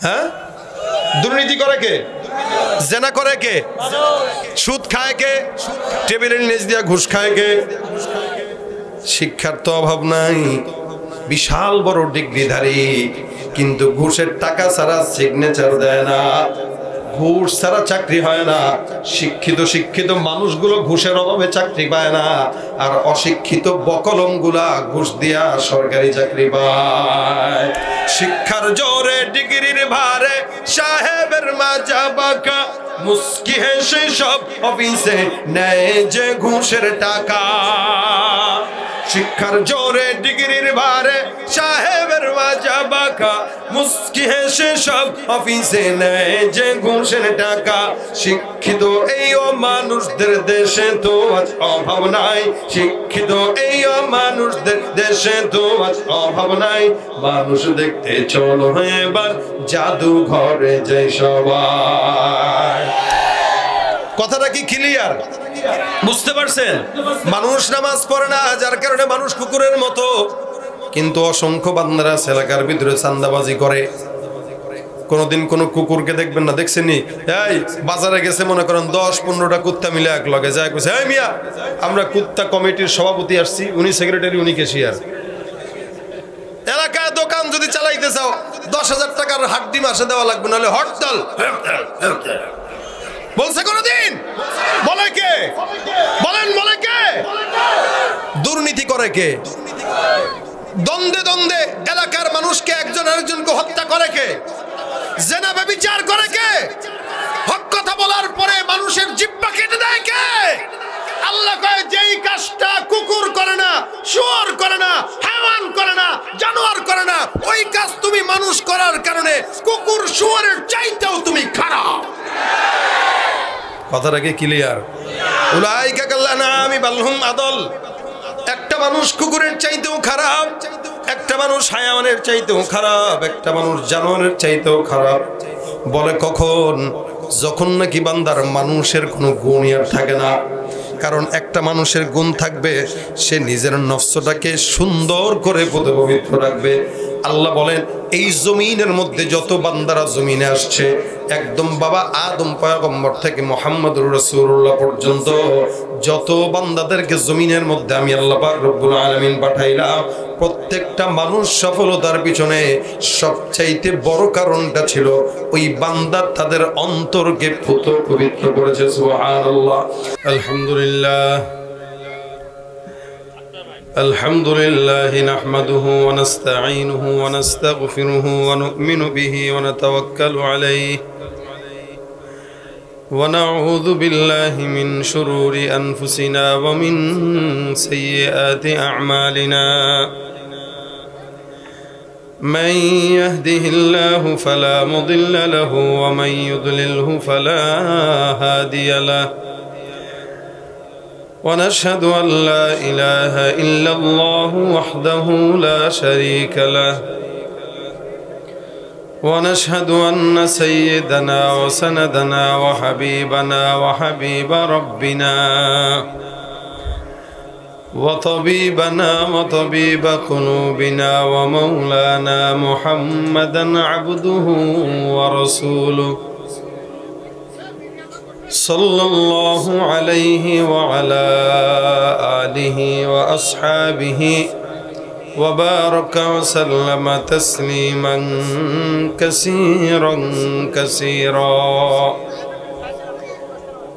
হ্যাঁ, দুর্নীতি করে কে? জেনা করে কে? সুদ খায় কে? টেবিলের নিচ দিয়ে ঘুষ খায় কে? শিক্ষার তো অভাব নাই, বিশাল বড় ডিগ্রিধারী, কিন্তু ঘুষের টাকা ছাড়া সিগনেচার দেয় না, ঘুষ ছাড়া চাকরি হয় না। শিক্ষিত মানুষগুলো ঘুষের অভাবে চাকরি পায় না, আর অশিক্ষিত বকলমগুলা ঘুষ দিয়া সরকারি চাকরি পায়। শিক্ষার জোরে ডিগ্রির ভারে সাহেবের মাজা বাঁকা, মুস্কি হেসে সব অফিসে নেয় যে ঘুষের টাকা। শিক্ষার জোরে ডিগ্রির ভারে সাহেবের মাজা বাঁকা, মুস্কি হেসে সব অফিসে নেয় যে ঘুষের টাকা। শিক্ষিত এই মানুষদের দেশে তো আজ অভাব নাই, শিক্ষিত এই মানুষদের দেশে তো আজ অভাব নাই। মানুষ দেখতে চলো এবার জাদুঘরে যে সবাই। কথাটা কি ক্লিয়ার? বুঝতে পারছেন? মানুষ নামাজ পড়ে না, যার কারণে মানুষ কুকুরের মতো, কিন্তু অসংখ্য বান্দারা এলাকার ভিতরে চান্দাবাজি করে। কোনদিন কোন কুকুরকে দেখবেন না, দেখছেননি? এই বাজারে গেছে মনে করেন 10-15টা কুত্তা মিলে এক লগে যায়, কইছে এই মিয়া আমরা কুত্তা কমিটির সভাপতি আসছি, উনি সেক্রেটারি, উনি ক্যাশিয়ার। এলাকায় দোকান যদি চালাইতে চাও 10,000 টাকার হাড্ডি মাসে দেওয়া লাগবে, নাহলে হরতাল। বলছে কোনদিন? বলে কে? বলেন বলে কে? দুর্নীতি করে কে? দ্বন্দ্বে দ্বন্দ্বে এলাকার মানুষকে একজন আরেকজনকে হত্যা করে কে? জেনা ব্যভিচার করে কে? হক কথা বলার পরে মানুষের জিহ্বা কেটে দেয় কে? আল্লাহ কয় যেই কাজটা কুকুর করে না, শুয়োর করে না, হায়াওয়ান করে না, জানোয়ার করে না, ওই কাজ তুমি মানুষ করার কারণে কুকুর শুয়োরের চাইতেও তুমি খারাপ। কথাটা কি ক্লিয়ার? উলাইকা কাল্লানামি বাল হুম আদল। একটা মানুষ কুকুরের চাইতেও খারাপ, একটা মানুষ হায়াওয়ানের চাইতেও খারাপ, একটা মানুষ জানোয়ারের চাইতেও খারাপ। বলে কখন? যখন নাকি বান্দার মানুষের কোনো গুণ আর থাকে না। কারণ একটা মানুষের গুণ থাকবে, সে নিজের নফসটাকে সুন্দর করে পবিত্র রাখবে। আল্লাহ বলেন এই জমিনের মধ্যে যত বান্দারা জমিনে আসছে, একদম বাবা আদম পয়গম্বর থেকে মুহাম্মদুর রাসূলুল্লাহ পর্যন্ত যত বান্দাদেরকে জমিনের মধ্যে আমি আল্লাহ পাক রব্বুল আলামিন পাঠাইলাম, প্রত্যেকটা মানুষ সফলতার পিছনে সবচাইতে বড় কারণটা ছিল ওই বান্দা তাদের অন্তরকে পবিত্র করেছে। সুবহানাল্লাহ। আলহামদুলিল্লাহ الحمد لله نحمده ونستعينه ونستغفره ونؤمن به ونتوكل عليه ونعوذ بالله من شرور أنفسنا ومن سيئات أعمالنا من يهده الله فلا مضل له ومن يضلله فلا هادي له ونشهد أن لا إله إلا الله وحده لا شريك له ونشهد أن سيدنا وسندنا وحبيبنا وحبيب ربنا وطبيبنا وطبيب قلوبنا ومولانا محمدا عبده ورسوله صلى الله عليه وعلى آله وأصحابه وبارك وسلم تسليما كثيرا كثيرا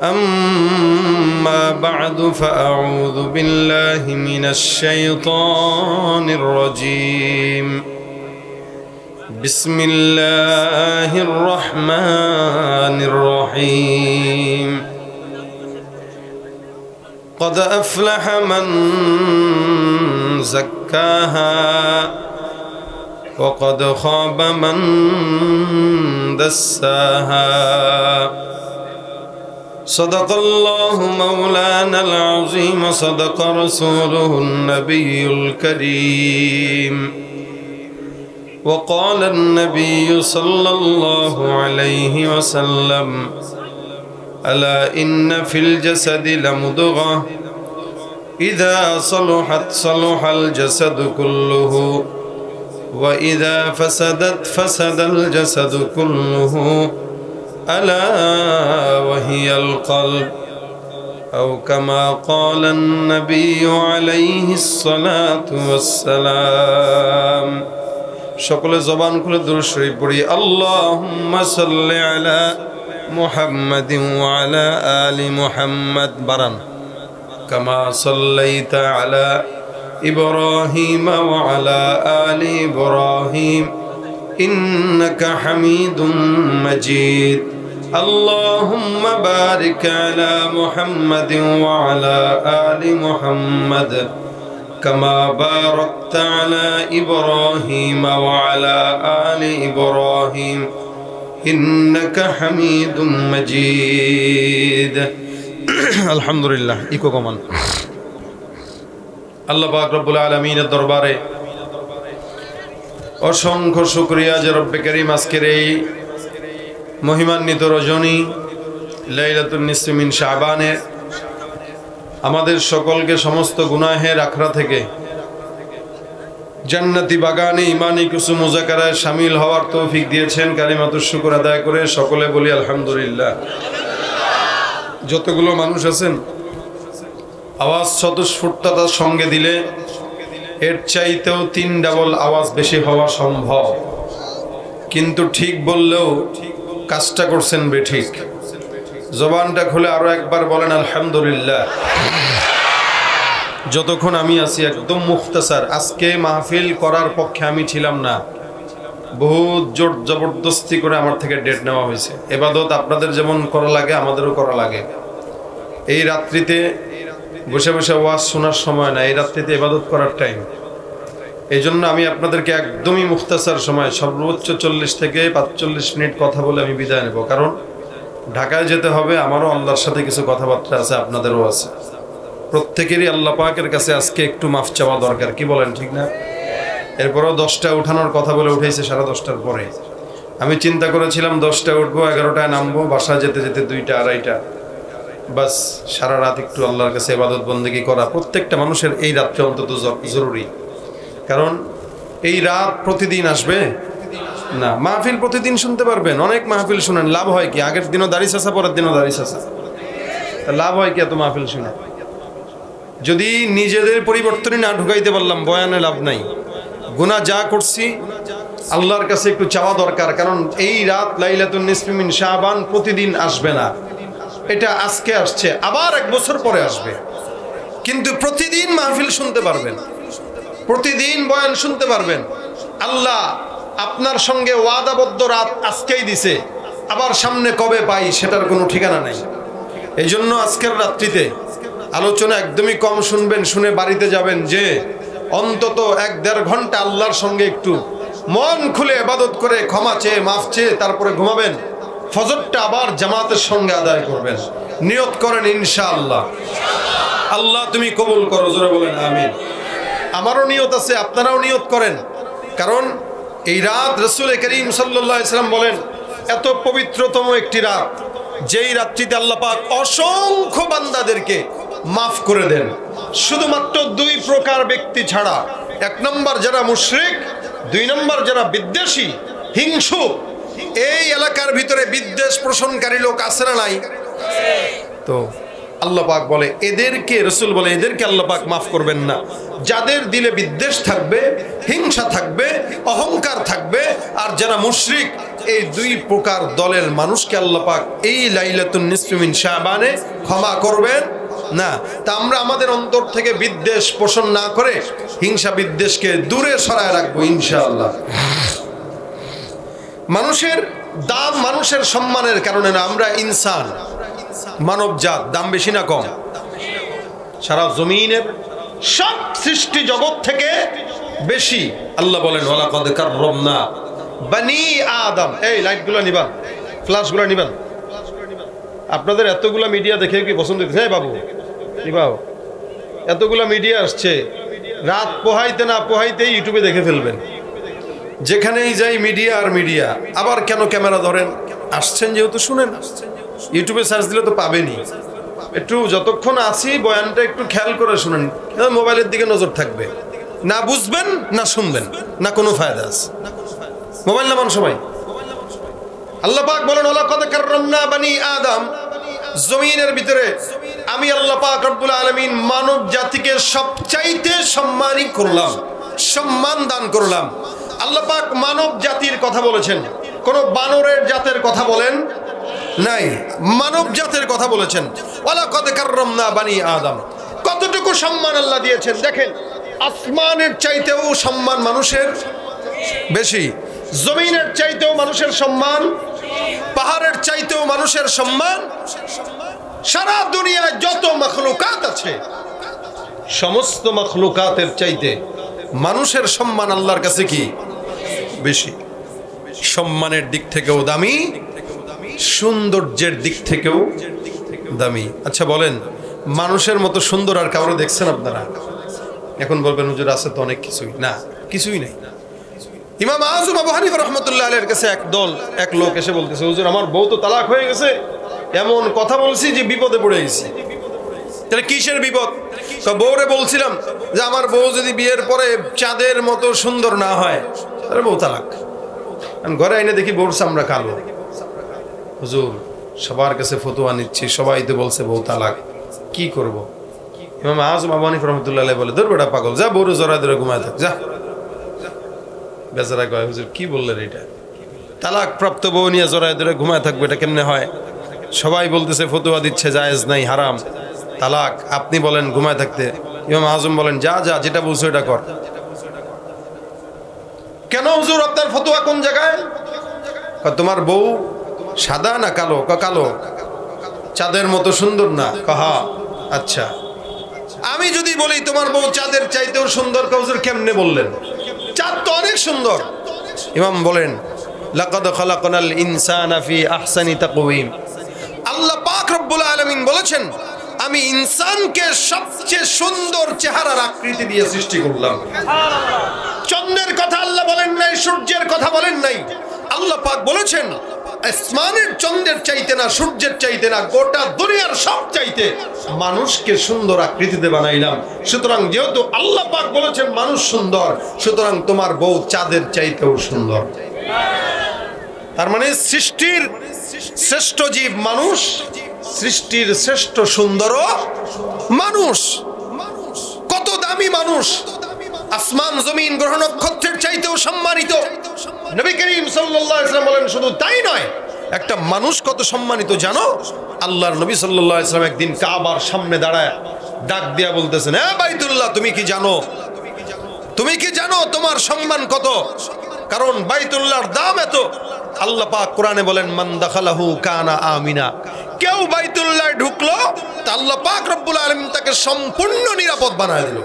أما بعد فأعوذ بالله من الشيطان الرجيم بسم الله الرحمن الرحيم قد أفلح من زكاها وقد خاب من دساها صدق الله مولانا العظيم صدق رسوله النبي الكريم وقال النبي صلى الله عليه وسلم ألا إن في الجسد لمضغة إذا صلحت صلح الجسد كله وإذا فسدت فسد الجسد كله ألا وهي القلب أو كما قال النبي عليه الصلاة والسلام সকলে জবান খুলে দুরূদ শরীফ পড়ি আল্লাহুম্মা সাল্লি আলা মুহাম্মাদিন ওয়া আলা আলি মুহাম্মাদ বারান কামা সাল্লাইতা আলা ইব্রাহিম ওয়া আলা আলি ইব্রাহিম ইন্নাকা হামিদুম মাজিদ আল্লাহুম্মা বারিক আলা মুহাম্মাদিন ওয়া আলা আলি মুহাম্মাদ كما باركت على إبراهيم وعلى آل إبراهيم إنك حميد مجيد الحمد لله إيكو كمان الله পাক রব্বুল আলামিনের দরবারে অসংখ্য শুকরিয়া যে রব্বে কারীম আজকের এই মহিমান্বিত রজনী লাইলাতুন নিসফি মিন শাবানে আমাদের সকলকে সমস্ত গুনাহের আখড়া থেকে জান্নাতি বাগানে ইমানি কুসুম মুযাকারায় শামিল হওয়ার তৌফিক দিয়েছেন। কালিমাতুশ শুকর আদায় করে সকলে বলি আলহামদুলিল্লাহ। যতগুলো মানুষ আছেন আওয়াজ স্বতঃস্ফূর্ততার সঙ্গে দিলে এর চাইতেও 3 ডাবল আওয়াজ বেশি হওয়া সম্ভব, কিন্তু ঠিক বললেও কাজটা করছেন বেঠিক। জবানটা খুলে আরো একবার বলেন আলহামদুলিল্লাহ। যতক্ষণ আমি আছি একদম মুখতাসার, আজকে মাহফিল করার পক্ষে আমি ছিলাম না, বহুত জোর জবরদস্তি করে আমার থেকে ডেট নেওয়া হয়েছে। ইবাদত আপনাদের যেমন করা লাগে আমাদেরও করা লাগে। এই রাত্রিতে বসে বসে ওয়াজ শোনার সময় না, এই রাত্রিতে ইবাদত করার টাইম। এই জন্য আমি আপনাদেরকে একদমই মুখতাসার সময় সর্বোচ্চ 40 থেকে 45 মিনিট কথা বলে আমি বিদায় নেব, কারণ ঢাকায় যেতে হবে, আমারও আল্লাহর সাথে কিছু কথাবার্তা আছে, আপনাদেরও আছে। প্রত্যেকেরই আল্লাহ পাকের কাছে আজকে একটু মাফ চাওয়া দরকার, কি বলেন ঠিক না? এরপরও 10টা উঠানোর কথা বলে উঠেছে 10:30টার পরে। আমি চিন্তা করেছিলাম 10টায় উঠবো, 11টায় নামবো, বাসায় যেতে যেতে 2টা 2:30, বাস সারা রাত একটু আল্লাহর কাছে ইবাদত বন্দেগী করা প্রত্যেকটা মানুষের এই রাতটা অন্তত জরুরি। কারণ এই রাত প্রতিদিন আসবে না। মাহফিল প্রতিদিন শুনতে পারবেন, অনেক মাহফিল শুনেন, লাভ হয় কি? আগের দিনও দাড়ি চাচা, পরের দিনও দাড়ি চাচা, লাভ হয় কি এত মাহফিল শুনে? যদি নিজেদের পরিবর্তনই না ঢুকাইতে পারলাম বয়ানে লাভ নাই। গুনাহ যা করছি আল্লাহর কাছে একটু চাওয়া দরকার, কারণ এই রাত লাইলাতুন নিসফি মিন শাবান প্রতিদিন আসবে না। এটা আজকে আসছে, আবার 1 বছর পরে আসবে, কিন্তু প্রতিদিন মাহফিল শুনতে পারবেন, প্রতিদিন বয়ান শুনতে পারবেন। আল্লাহ আপনার সঙ্গে ওয়াদাবদ্ধ রাত আজকেই দিছে, আবার সামনে কবে পাই সেটার কোনো ঠিকানা নেই। এই জন্য আজকের রাত্রিতে আলোচনা একদমই কম শুনবেন, শুনে বাড়িতে যাবেন যে অন্তত 1-1.5 ঘন্টা আল্লাহর সঙ্গে একটু মন খুলে ইবাদত করে ক্ষমা চেয়ে মাফ চেয়ে তারপরে ঘুমাবেন। ফজরটা আবার জামাতের সঙ্গে আদায় করবেন, নিয়ত করেন ইনশাআল্লাহ। আল্লাহ তুমি কবুল করো, জোরে বলেন আমিন। আমারও নিয়ত আছে, আপনারাও নিয়ত করেন, কারণ এই রাত রাসূল করিম সাল্লাল্লাহু আলাইহি ওয়াসাল্লাম বলেন এত পবিত্রতম একটি রাত, যেই রাত্রিতে আল্লাহ পাক অসংখ্য বান্দাদেরকে মাফ করে দেন, শুধুমাত্র 2 প্রকার ব্যক্তি ছাড়া। 1 নম্বর যারা মুশরিক, 2 নম্বর যারা বিদ্বেষী হিংসু। এই এলাকার ভিতরে বিদ্বেষ পোষণকারী লোক আছে না নাই? তো আল্লাহ পাক বলে এদেরকে, রাসূল বলে এদেরকে আল্লাহ পাক মাফ করবেন না। যাদের দিলে বিদ্বেষ থাকবে, হিংসা থাকবে, অহংকার থাকবে, আর যারা মুশরিক, এই 2 প্রকার দলের মানুষকে আল্লাহ পাক এই লাইলাতুন নিসফি মিন শাবানে ক্ষমা করবেন না। তা আমরা আমাদের অন্তর থেকে বিদ্বেষ পোষণ না করে হিংসা বিদ্বেষকে দূরে সরায় রাখবো ইনশাআল্লাহ। মানুষের দাম মানুষের সম্মানের কারণে না, আমরা ইনসান, মানব জাত, দাম বেশি না কম? সারা জমিনের সব সৃষ্টি জগৎ থেকে বেশি। আল্লাহ বলেন ওয়ালাকাদ কাররামনা বনি আদম। এই লাইটগুলো নিবান, ফ্ল্যাশগুলো নিবান। আপনাদের এতগুলা মিডিয়া দেখে কি পছন্দ হচ্ছে? হ্যাঁ বাবু নিবাও, এতগুলা মিডিয়া আসছে, রাত পোহাইতে না পোহাইতেই ইউটিউবে দেখে ফেলবেন। যেখানেই যাই মিডিয়া আর মিডিয়া। আবার কেন ক্যামেরা ধরেন? আসছেন যেহেতু শুনেন, ইউটিউবে সার্চ দিলে তো পাবেনই। একটু যতক্ষণ আসি বয়ানটা একটু খেয়াল করে শুনেন, মোবাইলের দিকে নজর থাকবে। না বুঝবেন না শুনবেন, না কোনো ফায়দা আছে। মোবাইল নামান সবাই। আল্লাহ পাক বলেন ওয়ালাকাদ কাররামনা বানি আদম, জমিনের ভিতরে আমি আল্লাহ পাক রব্বুল আলামিন মানব জাতিকে সবচাইতে সম্মানী করলাম, সম্মান দান করলাম। আল্লাহ পাক মানব জাতির কথা বলেছেন, কোন বানরের জাতের কথা বলেন নাই, মানব জাতের কথা বলেছেন। ওয়ালাকাদ কাররামনা বানি আদম, কতটুকু সম্মান আল্লাহ দিয়েছেন দেখেন। আসমানের চাইতেও সম্মান মানুষের বেশি, জমিনের চাইতেও মানুষের সম্মান, পাহাড়ের চাইতেও মানুষের সম্মান। সারা দুনিয়ায় যত মাখলুকাত আছে সমস্ত মাখলুকাতের চাইতে মানুষের সম্মান আল্লাহর কাছে কি বেশি। সম্মানের দিক থেকেও দামি, সৌন্দর্যের দিক থেকেও দামি। আচ্ছা বলেন, মানুষের মতো সুন্দর আর কাউরে দেখছেন আপনারা? এখন বলবেন হুজুর আছে তো অনেক কিছুই, না কিছুই নেই। ইমাম আযম আবু হানিফা রাহমাতুল্লাহ আলাইহির কাছে এক লোক এসে বলতেছে, হুজুর আমার বউ তো তালাক হয়ে গেছে, এমন কথা বলছি যে বিপদে পড়ে গেছি। তাহলে কিসের বিপদ? বউরে বলছিলাম যে আমার বউ যদি বিয়ের পরে চাঁদের মতো সুন্দর না হয় তাহলে বউ তালাক। ঘরে আইনে দেখি বউর চামড়া কালো। হুজুর সবার কাছে ফতোয়া নিচ্ছি, সবাই তো বলছে বউ তালাক, কি করব? ইমাম আযম আবু হানিফা রাহমাতুল্লাহ আলাইহি বলে, ধর বেটা পাগল, যা বউরে জড়ায় ধরে ঘুমায় থাক, যা। বেচারা কয়, হুজুর কি বললেন এটা? তালাক প্রাপ্ত বউ নিয়ে জড়ায় ধরে ঘুমায় থাকবে, এটা কেমনে হয়? সবাই বলতেছে ফতোয়া দিচ্ছে জায়েজ নাই, হারাম তালাক, আপনি বলেন ঘুমায় থাকতে। ইমাম আযম বলেন, যা যা যেটা বলছো এটা কর। কেন হুজুর আপনার ফতোয়া কোন জায়গায়? তোমার বউ সাদা না কালো? কালো। চাঁদের মতো সুন্দর না? কহা আচ্ছা। আমি যদি বলি তোমার বউ চাঁদের চাইতেও সুন্দর, হুজুর কেমনে বললেন? চাঁদ তো অনেক সুন্দর। ইমাম বলেন, লাকাদ খালাকনাল ইনসানা ফি আহসানি তাকওয়িম। আল্লাহ পাক রব্বুল আলামিন বলেছেন, আমি ইনসানকে সবচেয়ে সুন্দর চেহারার আকৃতি দিয়ে সৃষ্টি করলাম। চন্দ্রের কথা আল্লাহ বলেন নাই, সূর্যের কথা বলেন নাই। আল্লাহ পাক বলেছেন আসমানের চন্দ্রের চাইতে না, সূর্যের চাইতে না, গোটা দুনিয়ার সব চাইতে মানুষকে সুন্দর আকৃতিতে বানাইলাম। সুতরাং যেহেতু আল্লাহ পাক বলেছেন মানুষ সুন্দর, সুতরাং তোমার বউ চাঁদের চাইতেও সুন্দর। তার মানে সৃষ্টির শ্রেষ্ঠ জীব মানুষ, সৃষ্টির শ্রেষ্ঠ সুন্দর মানুষ। কত দামি মানুষ! আসমান জমিন গ্রহ নক্ষত্রের চাইতেও সম্মানিত। নবী করিম সাল্লাল্লাহু আলাইহি ওয়াসাল্লাম বলেন, শুধু তাই নয়, একটা মানুষ কত সম্মানিত জানো? আল্লাহর নবী সাল্লাল্লাহু আলাইহি ওয়াসাল্লাম একদিন কাবার সামনে দাঁড়ায় ডাক দিয়া বলতেছেন, হ্যাঁ বাইতুল্লাহ, তুমি কি জানো, তুমি কি জানো তোমার সম্মান কত? কারণ বাইতুল্লাহর দাম এত। আল্লাহ পাক কোরআনে বলেন, মান দাখালাহু কানা আমিনা। কেউ বাইতুল্লাহ ঢুকলো তা আল্লাহ পাক রব্বুল আলামিন তাকে সম্পূর্ণ নিরাপদ বানায় দিল।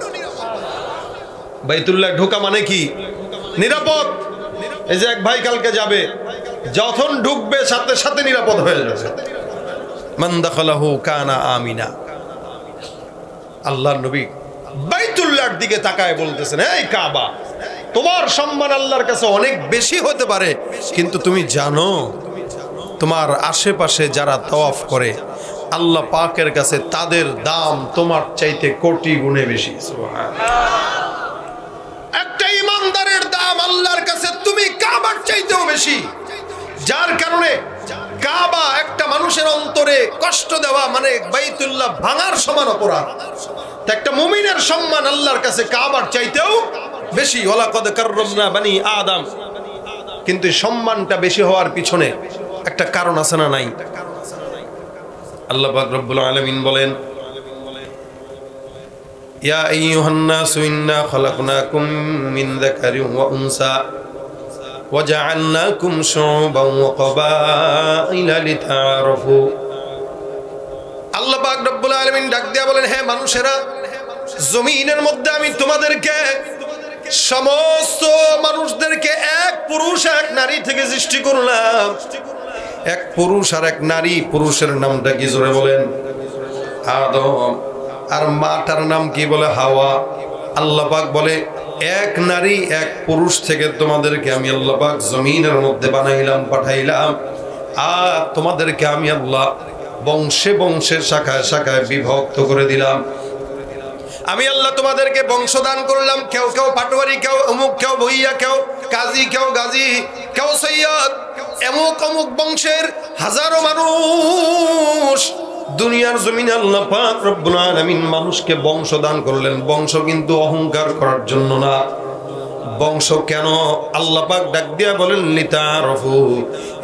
বাইতুল্লাহ ঢোকা মানে কি? নিরাপদ। এই যে এক ভাই কালকে যাবে, যখন ঢুকবে সাথে সাথে নিরাপদ হয়ে যাবে। মান দাখালাহু কানা আমিনা। আল্লাহর নবী বাইতুল্লাহর দিকে তাকায় বলতেছেন, এই কাবা, তোমার সম্মান আল্লাহর কাছে অনেক বেশি হতে পারে, কিন্তু তুমি জানো তোমার আশেপাশে যারা তাওয়াফ করে আল্লাহ পাকের কাছে তাদের দাম তোমার চাইতে কোটি গুণে বেশি। একটা ইমানদারের দাম আল্লাহর কাছে তুমি কাবার চাইতেও বেশি। যার কারণে কাবা একটা মানুষের অন্তরে কষ্ট দেওয়া মানে বাইতুল্লাহ ভাঙার সমান অপরাধ। একটা মুমিনের সম্মান আল্লাহর কাছে কাবার চাইতেও বেশি। ওয়ালাকাদ কাররামনা বানি আদম। কিন্তু সম্মানটা বেশি হওয়ার পিছনে একটা কারণ আছে না নাই? আল্লাহ পাক রব্বুল আলামিন বলেন, ইয়া আইয়ুহান নাসু ইন্না খালাকনাকুম মিন যাকারিন ওয়া উনসা ওয়া জাআলনাকুম শুউবান ওয়া ক্বাবাইলা লিতাআরাফু। আল্লাহ পাক রব্বুল আলামিন ডাক দিয়া বলেন, হে মানুষেরা, জমিনের মধ্যে আমি তোমাদেরকে সমস্ত মানুষদেরকে এক পুরুষ এক নারী থেকে সৃষ্টি করলাম। এক পুরুষ আর এক নারী। পুরুষের নামটা কি জোরে বলেন? আদম। আর মাটার নাম কি বলে? হাওয়া। আল্লাহ পাক বলে, এক নারী এক পুরুষ থেকে তোমাদেরকে আমি আল্লাহ পাক জমিনের মধ্যে বানাইলাম, পাঠাইলাম। আর তোমাদেরকে আমি আল্লাহ বংশে বংশে শাখায় শাখায় বিভক্ত করে দিলাম। আমি আল্লাহ তোমাদেরকে বংশ দান করলাম। কেউ কেউ পাটোয়ারি, কেউ অমুক, কেউ ভইয়া, কেউ কাজী, কেউ গাজী, কেউ সৈয়দ, অমুক অমুক বংশের হাজারো মানুষ দুনিয়ার জমিনে আল্লাহ পাক রব্বুল আলামিন মানুষকে বংশ দান করলেন। বংশ কিন্তু অহংকার করার জন্য না। বংশ কেন? আল্লাহ পাক ডাক দিয়া বলেন লিতারফু,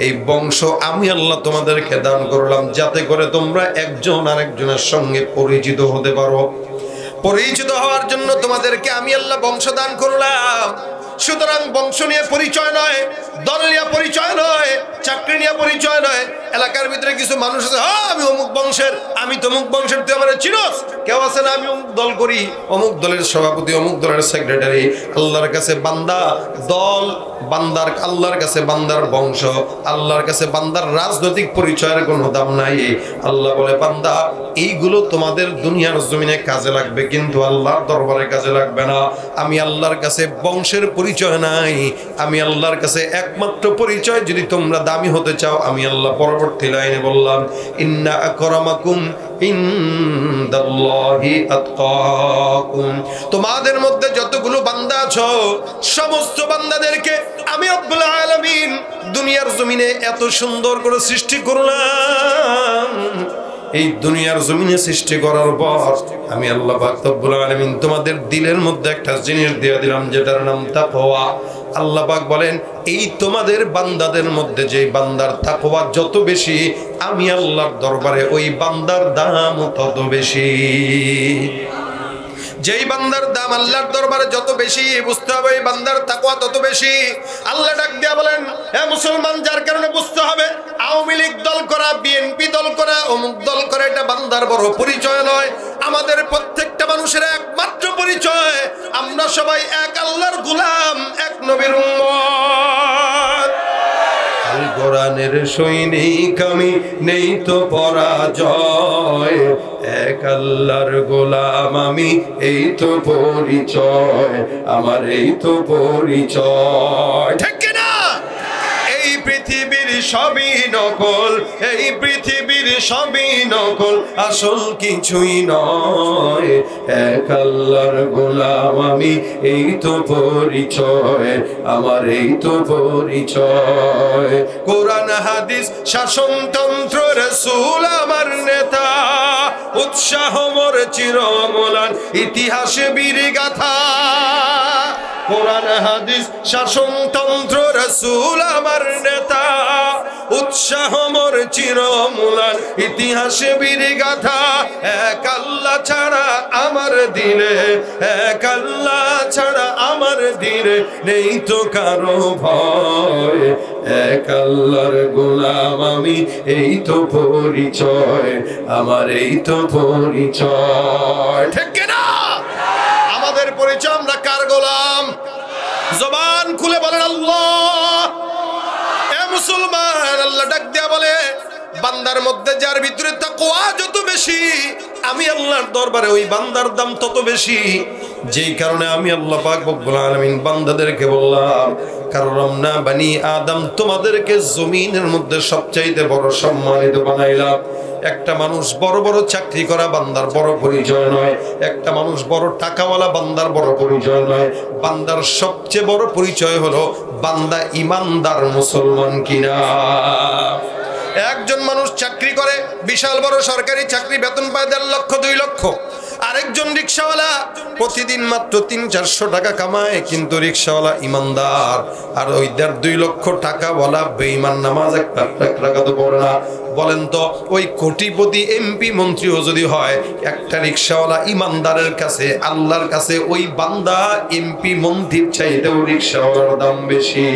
এই বংশ আমি আল্লাহ তোমাদেরকে দান করলাম যাতে করে তোমরা একজন আরেকজনের সঙ্গে পরিচিত হতে পারো। পরিচিত হওয়ার জন্য তোমাদেরকে আমি আল্লাহ বংশ দান করলাম। সুতরাং বংশ নিয়ে পরিচয় নয়, দল নিয়ে পরিচয় নয়, চাকরি নিয়ে পরিচয় নয়। এলাকার ভিতরে কিছু মানুষ আছে, হ্যাঁ আমি অমুক বংশের, আমি তমুক বংশের, তুই আমার চিনস? কেউ আছে না আমি অমুক দল করি, অমুক দলের সভাপতি, অমুক দলের সেক্রেটারি। আল্লাহর কাছে বান্দা দল, বান্দার আল্লাহর কাছে বান্দার বংশ, আল্লাহর কাছে বান্দার রাজনৈতিক পরিচয়ের কোনো দাম নাই। আল্লাহ বলে বান্দা এইগুলো তোমাদের দুনিয়ার জমিনে কাজে লাগবে, কিন্তু আল্লাহর দরবারে কাজে লাগবে না। আমি আল্লাহর কাছে বংশের পরিচয় নাই। আমি আল্লাহর কাছে একমাত্র পরিচয়, যদি তোমরা দামি হতে চাও, আমি আল্লাহ পরবর্তী লাইনে বললাম ইন্না আকরামাকুম ইনদাল্লাহি আতকাকুম, তোমাদের মধ্যে যতগুলো বান্দা আছো সমস্ত বান্দাদেরকে আমি রব্বুল আলামিন দুনিয়ার জমিনে এত সুন্দর করে সৃষ্টি করলাম। এই দুনিয়ার জমিনে সৃষ্টি করার পর আমি আল্লাহ পাক রব্বুল আলামিন তোমাদের দিলের মধ্যে একটা জিনিস দিয়ে দিলাম যেটার নাম তাকওয়া। আল্লাহ পাক বলেন এই তোমাদের বান্দাদের মধ্যে যে বান্দার তাকওয়া যত বেশি, আমি আল্লাহর দরবারে ওই বান্দার দাম তত বেশি। যেই বান্দার দাম আল্লাহর দরবারে যত বেশি, বুঝতে হবে এই বান্দার তাকওয়া তত বেশি। আল্লাহ ডাক দিয়া বলেন হে মুসলমান, যার কারণে বুঝতে হবে আওয়ামী লীগ দল করা, বিএনপি দল করা, অমুক দল করা এটা বান্দার বড় পরিচয় নয়। আমাদের প্রত্যেকটা মানুষের একমাত্র পরিচয়, আমরা সবাই এক আল্লাহর গোলাম, এক নবীর উম্মত। আল কোরআনের সৈনিক আমি, নেই তো পরাজয়, এক আল্লাহর গোলাম আমি, এই তো পরিচয় আমার, এই তো পরিচয়। ঠিক কিনা? এই পৃথিবীর সবই নকল, এই পৃথিবীর সবই নকল, আসল কিছুই নয়, এক আল্লাহর গোলাম আমি, এই তো পরিচয় আমার, এই তো পরিচয়। কোরআন হাদিস শাসনতন্ত্র রাসূল আমার নেতা, উৎসাহ মোর চিরমলান, ইতিহাস বীর গাথা। কোরআন হাদিস শাসনতন্ত্র রাসূল আমার নেতা, উৎসাহ মোর চিরমলান, ইতিহাস বীর গাথা। এক আল্লাহ ছাড়া আমার দিলে, এক আল্লাহ ছাড়া আমার দিলে নেই তো কারো ভয়, এক আল্লাহর গোলাম আমি, এই তো পরিচয় আমার, এই তো পরিচয়। ঠিক কিনা? আমাদের পরিচয় আমরা কার গোলাম? জবান খুলে বলেন আল্লাহ। এ মুসলমান, আল্লাহ ডাক দিয়া বলে বান্দার মধ্যে যার ভিতরে তাকওয়া যত বেশি, আমি আল্লাহর দরবারে ওই বান্দার দাম তত বেশি। যেই কারণে আমি আল্লাহ পাক রব্বুল আলামিন বান্দাদেরকে বললাম কাররামনা বানি আদম, তোমাদেরকে জমিনের মধ্যে সবচাইতে বড় সম্মানিত বানাইলাম। একটা মানুষ বড় বড় চাকরি করা বান্দার বড় পরিচয় নয়, একটা মানুষ বড় টাকাওয়ালা বান্দার বড় পরিচয় নয়। বান্দার সবচেয়ে বড় পরিচয় হলো বান্দা ইমানদার মুসলমান কিনা। একজন মানুষ চাকরি করে, বিশাল বড় সরকারি চাকরি, বেতন পায় 1.5 লক্ষ 2 লক্ষ। আরেকজন রিকশাওয়ালা প্রতিদিন মাত্র 300-400 টাকা কামায়, কিন্তু রিকশাওয়ালা ইমানদার। আর ওই 1.5-2 লক্ষ টাকাওয়ালা বেঈমান, নামাজ একটা টাকা তো পড়ে না। বলেন তো ওই কোটিপতি এমপি মন্ত্রীও যদি হয়, একটা রিকশাওয়ালা ইমানদারের কাছে আল্লাহর কাছে ওই বান্দা এমপি মন্ত্রীর চাইতেও রিকশাওয়ালার দাম বেশি।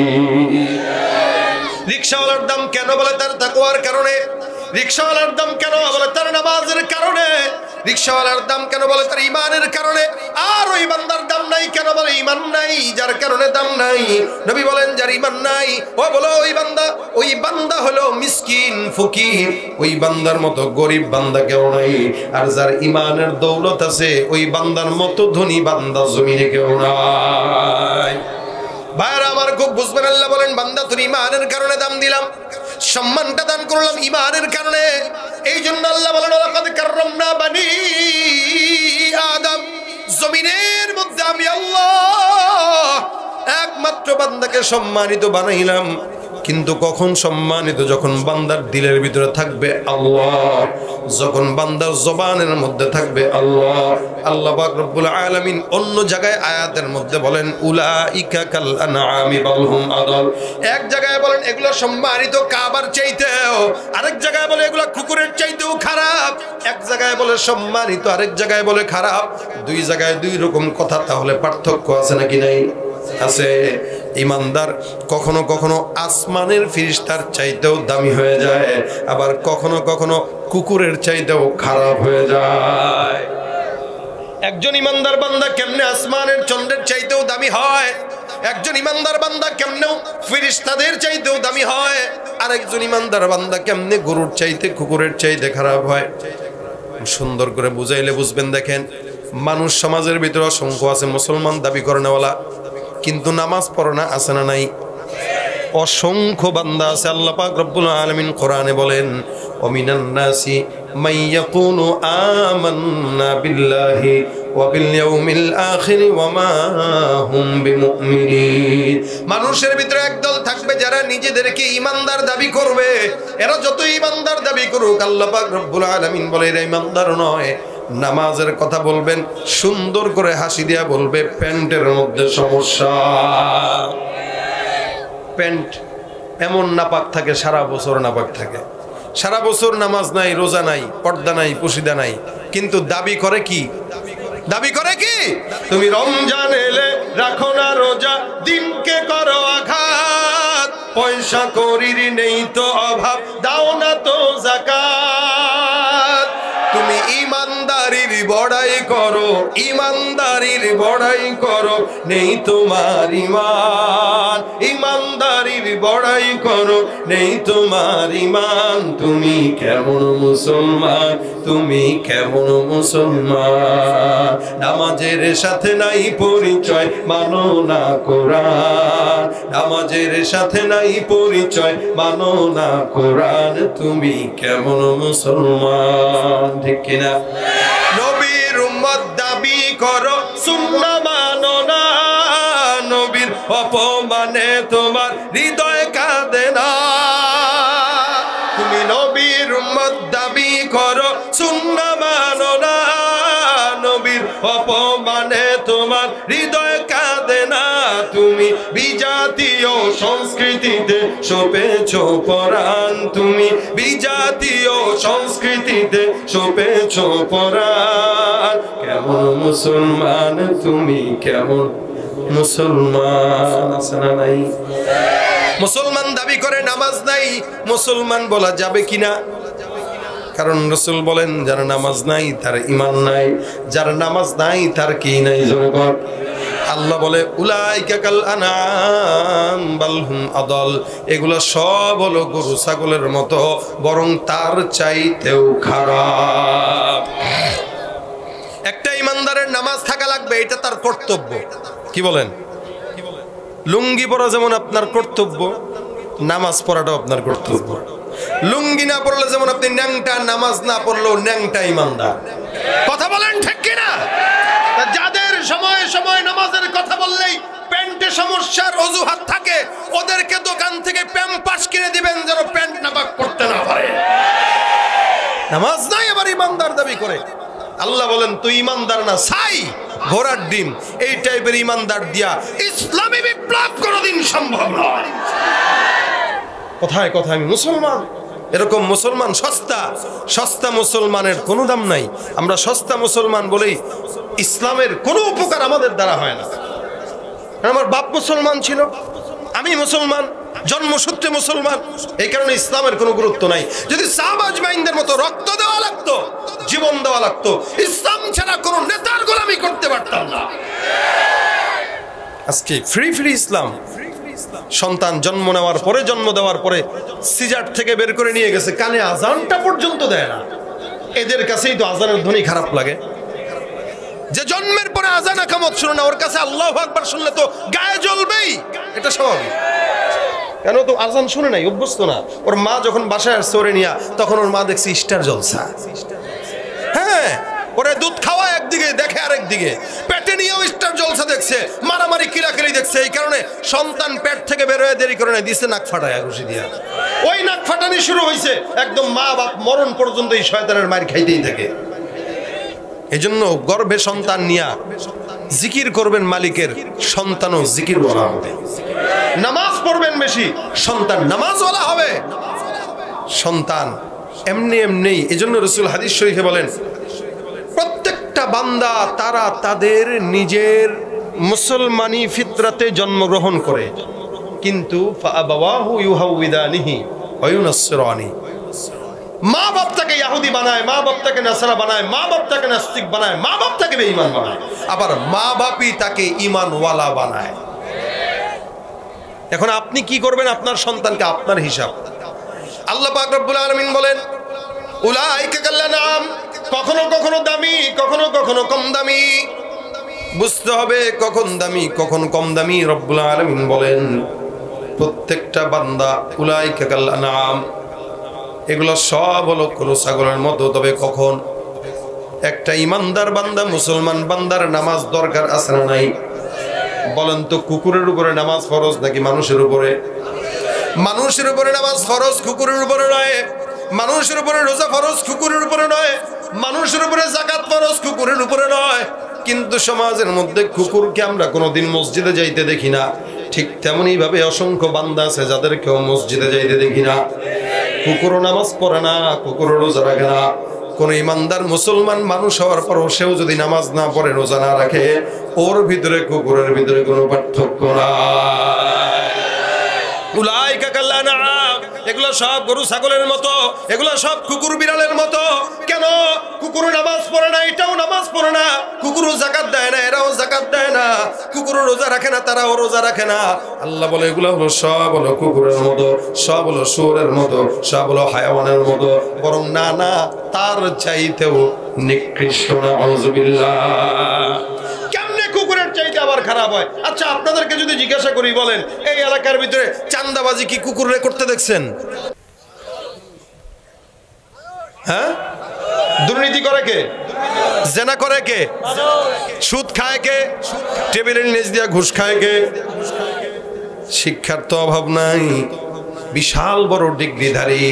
রিকশাওয়ালার দাম কেন? বলে তার তাকওয়ার কারণে। রিকশাওয়ালার দাম কেন? বলে তার নামাজের কারণে। রিকশাওয়ালার দাম কেন? বলে তার ইমানের কারণে। আর ওই বান্দার দাম নাই কেন? বলে ইমান নাই, যার কারণে দাম নাই। নবী বলেন যার ইমান নাই, ও বলো ওই বান্দা হলো মিসকিন ফকির, ওই বান্দার মতো গরিব বান্দা কেউ নাই। আর যার ইমানের দৌলত আছে, ওই বান্দার মতো ধনী বান্দা জমিনে কেউ নাই। ভাইরা আমার খুব বুঝবেন, আল্লাহ বলেন বান্দা তোর ইমানের কারণে দাম দিলাম, সম্মানটা দান করলাম ইমানের কারণে। এই জন্য আল্লাহ বলেন লাকাদ কাররামনা বানি আদম, জমিনের মধ্যে আমি আল্লাহ একমাত্র বান্দাকে সম্মানিত বানাইলাম, কিন্তু কখন সম্মানিত? যখন বান্দার দিলের ভিতরে থাকবে আল্লাহ, যখন বান্দার জবানের মধ্যে থাকবে আল্লাহ। আল্লাহ পাক রব্বুল আলামিন অন্য জায়গায় আয়াতের মধ্যে বলেন উলাইকা কাল আনআমি বাল হুম আদাল। এক জায়গায় বলেন এগুলো সম্মানিত কাবার চাইতেও, আরেক জায়গায় বলে এগুলো কুকুরের চাইতেও খারাপ। এক জায়গায় বলে সম্মানিত, আরেক জায়গায় বলে খারাপ। দুই জায়গায় দুই রকম কথা, তাহলে পার্থক্য আছে নাকি নাই? আছে। ইমানদার কখনো কখনো আসমানের ফেরেশতার চাইতেও দামি হয়ে যায়, আবার কখনো কখনো কুকুরের চাইতেও খারাপ হয়ে যায়। একজন ইমানদার বান্দা কেমনে আসমানের চন্দ্রের চাইতেও দামি হয়, একজন ইমানদার বান্দা কেমনে ফেরেশতাদের চাইতেও দামি হয়, আরেকজন ইমানদার বান্দা কেমনে গরুর চাইতে কুকুরের চাইতে খারাপ হয়। সুন্দর করে বুঝাইলে বুঝবেন। দেখেন, মানুষ সমাজের ভিতরে অসংখ্য আছে মুসলমান দাবি করেনওয়ালা, কিন্তু নামাজ পড়ে না, আছে না নাই? অসংখ্য বান্দা আছে। আল্লাহ পাক রব্বুল আলামিন কোরআনে বলেন ওমিনান নাসি মান ইয়াকুলু আমান্না বিল্লাহি ওয়া বিল ইয়াউমিল আখির ওয়া মা হুম বিমুমিনিন। মানুষের ভিতরে একদল থাকবে যারা নিজেদেরকে ঈমানদার দাবি করবে। এরা যত ঈমানদার দাবি করুক, আল্লাহ পাক রব্বুল আলামিন বলে এরা ঈমানদার নয়। নামাজের কথা বলবেন, সুন্দর করে হাসি দিয়া বলবে প্যান্টের মধ্যে সমস্যা। প্যান্ট এমন নাপাক থাকে, সারা বছর নাপাক থাকে, সারা বছর নামাজ নাই, রোজা নাই, পর্দা নাই, পুশিদা নাই, কিন্তু দাবি করে কি? দাবি করে কি? তুমি রমজান এলে রাখো না রোজা, দিনকে করো আঘাত, পয়সা করির নেই তো অভাব, দাও না তো যাকাত। তুমি ইমানদারির বড়াই করো, ইমানদারির বড়াই করো, নেই তোমার ইমান, ইমানদারির বড়াই করো, নেই তোমার ইমান। তুমি কেমন মুসলমান, তুমি কেমন মুসলমান? নামাজের সাথে নাই পরিচয়, মানো না কোরআন, নামাজের সাথে নাই পরিচয়, মানো না কোরআন। তুমি কেমন মুসলমান? ঠিক কিনা? নবীর উম্মত দাবি করো, সুন্নাহ মানো না, নবীর অপমানে তোমার হৃদয় কাঁদে না। তুমি নবীর উম্মত দাবি করো, সুন্নাহ মানো না, নবীর অপমানে তোমার হৃদয় কাঁদে না। তুমি বিজাতীয় সংস্কৃতিতে সপেছো পরাণ, তুমি বিজাতীয় সংস্কৃতিতে সপেছো পরাণ। কেমন মুসলমান তুমি, কেমন মুসলমান? আছে না নাই? মুসলমান দাবি করে নামাজ নাই, মুসলমান বলা যাবে কিনা? কারণ রাসূল বলেন যার নামাজ নাই তার ঈমান নাই, যার নামাজ নাই তার কি নাই? জোরে বল। আল্লাহ বলে উলাইকা কাল আনআম বাল হুম আদাল। এগুলো সব হলো গরু ছাগলের মতো, বরং তার চাইতেও খারাপ। একটা ইমানদারের নামাজ থাকা লাগবে, এটা তার কর্তব্য। কি বলেন? লুঙ্গি পরা যেমন আপনার কর্তব্য, নামাজ পড়াটাও আপনার কর্তব্য। লুঙ্গি না পড়লে যেমন আপনি ন্যাংটা, নামাজ না পড়লেও ন্যাংটা ইমানদার। কথা বলেন ঠিক কিনা? যাদের সময় সময় নামাজের কথা বললেই প্যান্টে সমস্যার অজুহাত থাকে, ওদেরকে দোকান থেকে প্যাম্পাস কিনে দিবেন যেন প্যান্ট নাপাক করতে না পারে। নামাজ নাই আবার ইমানদার দাবি করে। আল্লাহ বলেন তুই ইমানদার না, ছাই, ঘোড়ার ডিম। এই টাইপের ইমানদার দিয়া ইসলামী বিপ্লব কোনোদিন সম্ভব নয়। কথায় কথায় আমি মুসলমান, এরকম মুসলমান সস্তা, সস্তা মুসলমানের কোনো দাম নাই। আমরা সস্তা মুসলমান বলেই ইসলামের কোনো উপকার আমাদের দ্বারা হয় না। আমার বাপ মুসলমান ছিল, আমি মুসলমান, জন্মসূত্রে মুসলমান, এই কারণে ইসলামের কোনো গুরুত্ব নাই। যদি সাহাবা আজমাইনদের মতো রক্ত দেওয়া লাগতো, জীবন দেওয়া লাগতো, ইসলাম ছাড়া কোনো নেতার গোলামি করতে পারতাম না। আজকে ফ্রি ফ্রি ইসলাম। সন্তান জন্ম নেওয়ার পরে, জন্ম দেওয়ার পরে সিজার থেকে বের করে নিয়ে গেছে, কানে আজানটা পর্যন্ত দেয় না। এদের কাছেই তো আজানের ধ্বনি খারাপ লাগে। যে জন্মের পরে আজান আকামত শুনে না, ওর কাছে আল্লাহু আকবার শুনলে তো গায়ে জ্বলবেই, এটা স্বাভাবিক। কেন? তো আজান শুনে নাই, অভ্যস্ত না। ওর মা যখন বাসায় আসছে ওরে নিয়া, তখন ওর মা দেখছে স্টার জলসা। হ্যাঁ, ওরে দুধ খাওয়া একদিকে, দেখে আরেকদিকে, পেটে নিয়েও স্টার জলসা দেখছে, মারামারি কিলাকিলি দেখছে। এই কারণে সন্তান পেট থেকে বের হয়ে দেরি করে নেয়, দিচ্ছে নাক ফাটায় ঘুষি দিয়া। ওই নাক ফাটানি শুরু হয়েছে, একদম মা বাপ মরণ পর্যন্ত এই শয়তানের মার খাইতেই থাকে। এই জন্য গর্ভে সন্তান নিয়া জিকির করবেন মালিকের, সন্তানও জিকির বলা হবে। নামাজ পড়বেন বেশি, সন্তান নামাজওয়ালা হবে। সন্তান এমনি এমনি, এই জন্য রাসূল হাদিস শরীফে বলেন, প্রত্যেকটা বান্দা তারা তাদের নিজের মুসলমানি ফিতরাতে জন্মগ্রহণ করে, কিন্তু ফাআবাওয়াহু ইউহাউইদানিহি ওয়া ইউনাসসিরানি, মা বাপ তাকে ইহুদি বানায়, মা বাপ তাকে নাসারা বানায়, মা বাপ তাকে নাস্তিক বানায়, মা বাপ তাকে বেঈমান বানায়, আবার মা বাপই তাকে ঈমানওয়ালা বানায়। এখন আপনি কি করবেন আপনার সন্তানকে? আপনার হিসাব। আল্লাহ পাক রব্বুল আলামিন বলেন, উলাইকা কাল্লানাম, কখনো কখনো দামি, কখনো কখনো কম দামি। বুঝতে হবে কখন দামি কখন কম দামি। রব্বুল আলামিন বলেন প্রত্যেকটা বান্দা উলাইকা কাল্লানাম, এগুলো সব হলো গরু ছাগলের মতো। তবে কখন? একটা ইমানদার বান্দা, মুসলমান বান্দার নামাজ দরকার আছে না নাই? বলেন তো, কুকুরের উপরে নামাজ ফরজ নাকি মানুষের উপরে? মানুষের উপরে নামাজ ফরজ, কুকুরের উপরে নয়। মানুষের উপরে রোজা ফরজ, কুকুরের উপরে নয়। মানুষের উপরে যাকাত ফরজ, কুকুরের উপরে নয়। কিন্তু সমাজের মধ্যে কুকুরকে আমরা কোনোদিন মসজিদে যাইতে দেখি না। ঠিক তেমনি ভাবে অসংখ্য বান্দা আছে যাদেরকেও মসজিদে যাইতে দেখি না। কুকুরও নামাজ পড়ে না, কুকুরও রোজা রাখে না। কোন ইমানদার মুসলমান মানুষ হওয়ার পরও সেও যদি নামাজ না পড়ে, রোজা না রাখে, ওর ভিতরে কুকুরের ভিতরে কোনো পার্থক্য নাই। উলাইকা কাল্লানাম, এগুলো সব গরু ছাগলের মতো, এগুলো সব কুকুর বিড়ালের মতো। কেন? কুকুর নামাজ পড়ে না, এটাও নামাজ পড়ে না। কুকুরও যাকাত দেয় না, এরাও যাকাত দেয় না। কুকুরও রোজা রাখে না, তারাও রোজা রাখে না। আল্লাহ বলে এগুলো হলো সব হলো কুকুরের মতো, সব হলো শুয়োরের মতো, সব হলো হায়াওয়ানের মতো, বরং না না তার চাইতেও নিকৃষ্ট। নাউযুবিল্লাহ। কেমনে কুকুরের চাইতে আবার খারাপ হয়? আচ্ছা, আপনাদেরকে যদি জিজ্ঞাসা করি, বলেন এই এলাকার ভিতরে চাঁদাবাজি কি কুকুরে করতে দেখছেন? হ্যাঁ? দুর্নীতি করে কে? জেনা করে কে? সুদ খায় কে? টেবিলের নিচ দিয়া ঘুষ খায় কে? শিক্ষার তো অভাব নাই, বিশাল বড় ডিগ্রিধারী,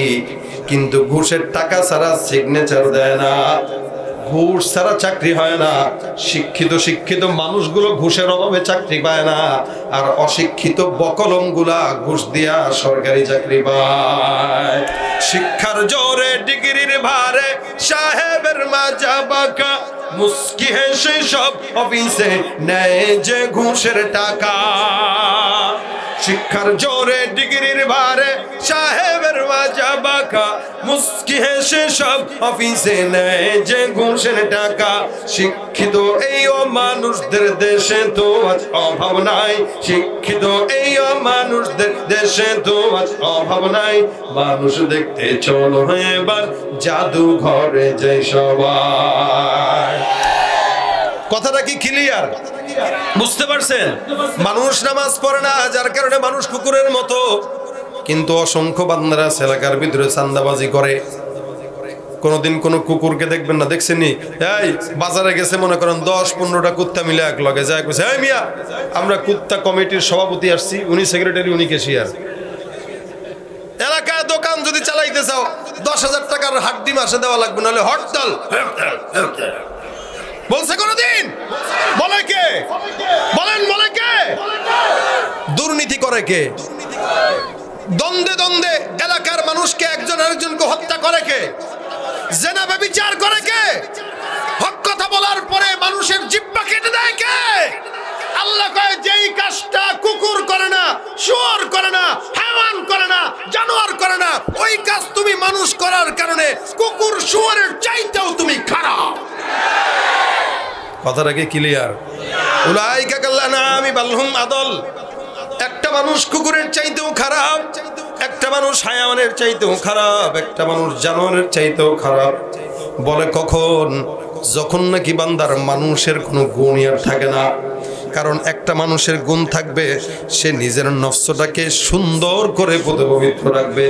কিন্তু ঘুষের টাকা ছাড়া সিগনেচার দেয় না, ঘুষ ছাড়া চাকরি হয় না। শিক্ষিত মানুষগুলো ঘুষের অভাবে চাকরি পায় না, আর অশিক্ষিত বকলমগুলা ঘুষ দিয়া সরকারি চাকরি পায়। শিক্ষার জোরে ডিগ্রির ভারে সাহেবের মাজা বাঁকা, মুস্কি হেসে সব অফিসে নেয় যে ঘুষের টাকা। শিক্ষার জোরে ডিগ্রির ভারে সাহেবের মাজা বাঁকা, মুস্কি হেসে সব অফিসে নেয় যে ঘুষের টাকা। শিক্ষিত এই মানুষদের দেশে তো আজ অভাব নাই, শিক্ষিত এই মানুষদের দেশে তো আজ অভাব নাই। মানুষ দেখতে চলো এবার জাদু ঘরে যাই সবাই। কথাটা কি ক্লিয়ার? বুঝতে পারছেন? মানুষ নামাজ পড়ে না, যার কারণে মানুষ কুকুরের মতো। কিন্তু অসংখ্য বান্দারা এলাকার ভিতরে চাঁদাবাজি করে। কোনদিন কোন কুকুরকে দেখবেন না, দেখছেননি? এই বাজারে গেছে, মনে করেন 10-15টা কুত্তা মিলে এক লগে যায়, কইছে এই মিয়া আমরা কুত্তা কমিটির সভাপতি আসছি, উনি সেক্রেটারি, উনি ক্যাশিয়ার। এলাকায় দোকান যদি চালাইতে চাও 10,000 টাকার হাড্ডি মাসে দেওয়া লাগবে, নাহলে হরতাল। বলছে কোনদিন? বলে কে? বলেন বলে কে? দুর্নীতি করে কে? দ্বন্দ্বে দ্বন্দ্বে এলাকার মানুষকে একজন আরেকজনকে হত্যা করে কে? জেনা ব্যভিচার করে কে? হক কথা বলার পরে মানুষের জিহ্বা কেটে দেয় কে? আল্লাহ কয় যেই কাজটা কুকুর করে না, শুয়োর করে না, হায়াওয়ান করে না, জানোয়ার করে না, ওই কাজ তুমি মানুষ করার কারণে কুকুর শুয়োরের চাইতেও তুমি খারাপ। কথাটা কি ক্লিয়ার? উলাইকা কাল্লানামি বাল হুম আদল। একটা মানুষ কুকুরের চাইতেও খারাপ, একটা মানুষ হায়াওয়ানের চাইতেও খারাপ, একটা মানুষ জানোয়ারের চাইতেও খারাপ। বলে কখন? যখন নাকি বান্দার মানুষের কোনো গুণ আর থাকে না, কারণ একটা মানুষের গুণ থাকবে, সে নিজের নফসটাকে সুন্দর করে পবিত্র রাখবে।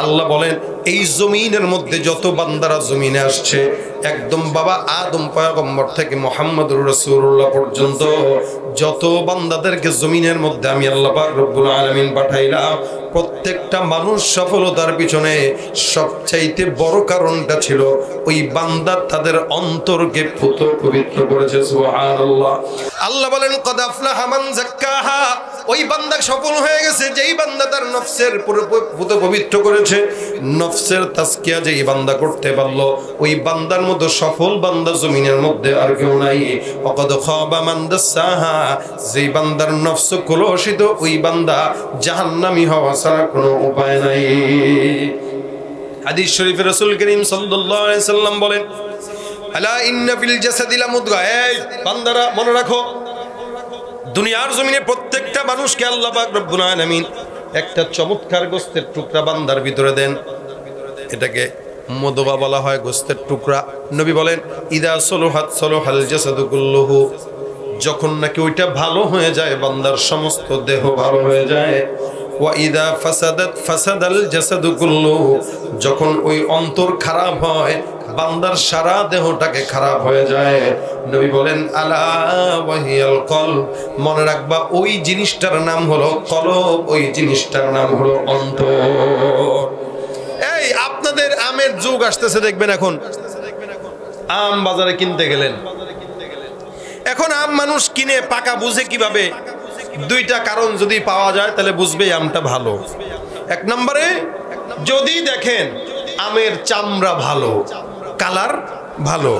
আল্লাহ বলেন এই জমিনের মধ্যে যত বান্দারা জমিনে আসছে, একদম বাবা আদম পয়গম্বর থেকে মুহাম্মদুর রাসূলুল্লাহ পর্যন্ত যত বান্দাদেরকে জমিনের মধ্যে আমি আল্লাহ পাক রব্বুল আলামিন পাঠাইলাম, প্রত্যেকটা মানুষ সফলতার পিছনে সবচাইতে বড় কারণটা ছিল ওই বান্দা তাদের অন্তরকে পবিত্র করেছে। সুবহানাল্লাহ। আল্লাহ বলেন কদ আফলাহা মান যাক্কাহা, ওই বান্দা সফল হয়ে গেছে যেই বান্দা তার নফসের পবিত্র করেছে। নফসের তাজকিয়া যেই বান্দা করতে পারলো, ওই বান্দার মতো সফল বান্দা জমিনের মধ্যে আর কেউ নাই। ওয়াকাদ খাবা মান দাসাহা, যেই বান্দার নফস কলুষিত, ওই বান্দা জাহান্নামী হওয়া ছাড়া কোনো উপায় নাই। হাদিস শরীফে রাসূল করিম সাল্লাল্লাহু আলাইহি সাল্লাম বলেন আলা ইন্না ফিল জাসাদি লামুদগা, এই বান্দারা মনে রাখো, দুনিয়ার জমিনে প্রত্যেকটা মানুষকে আল্লাহ পাক রব্বুল আলামিন একটা চমৎকার গোশতের টুকরা বান্দার ভিতরে দেন। এটাকে মদবা বলা হয়, গোশতের টুকরা। নবী বলেন ইদা সলুহাত সলুহাল জাসাদু কুল্লুহু, যখন নাকি ওইটা ভালো হয়ে যায় বান্দার সমস্ত দেহ ভালো হয়ে যায়। ওয়া ইদা ফাসাদাত ফাসাদাল জাসাদু কুল্লুহু, যখন ওই অন্তর খারাপ হয় বান্দার সারা দেহটাকে খারাপ হয়ে যায়। নবী বলেন আলা ওয়াহিয়াল কলব, মনে রাখবা ওই জিনিসটার নাম হলো কলব, ওই জিনিসটার নাম হলো অন্তর। এই আপনাদের আমের যুগ আসতেছে, দেখবেন এখন আম বাজারে কিনতে গেলেন, এখন আম মানুষ কিনে পাকা বুঝে কিভাবে? দুইটা কারণ যদি পাওয়া যায় তাহলে বুঝবে আমটা ভালো। এক নম্বরে যদি দেখেন আমের চামড়া ভালো, কালার ভালো।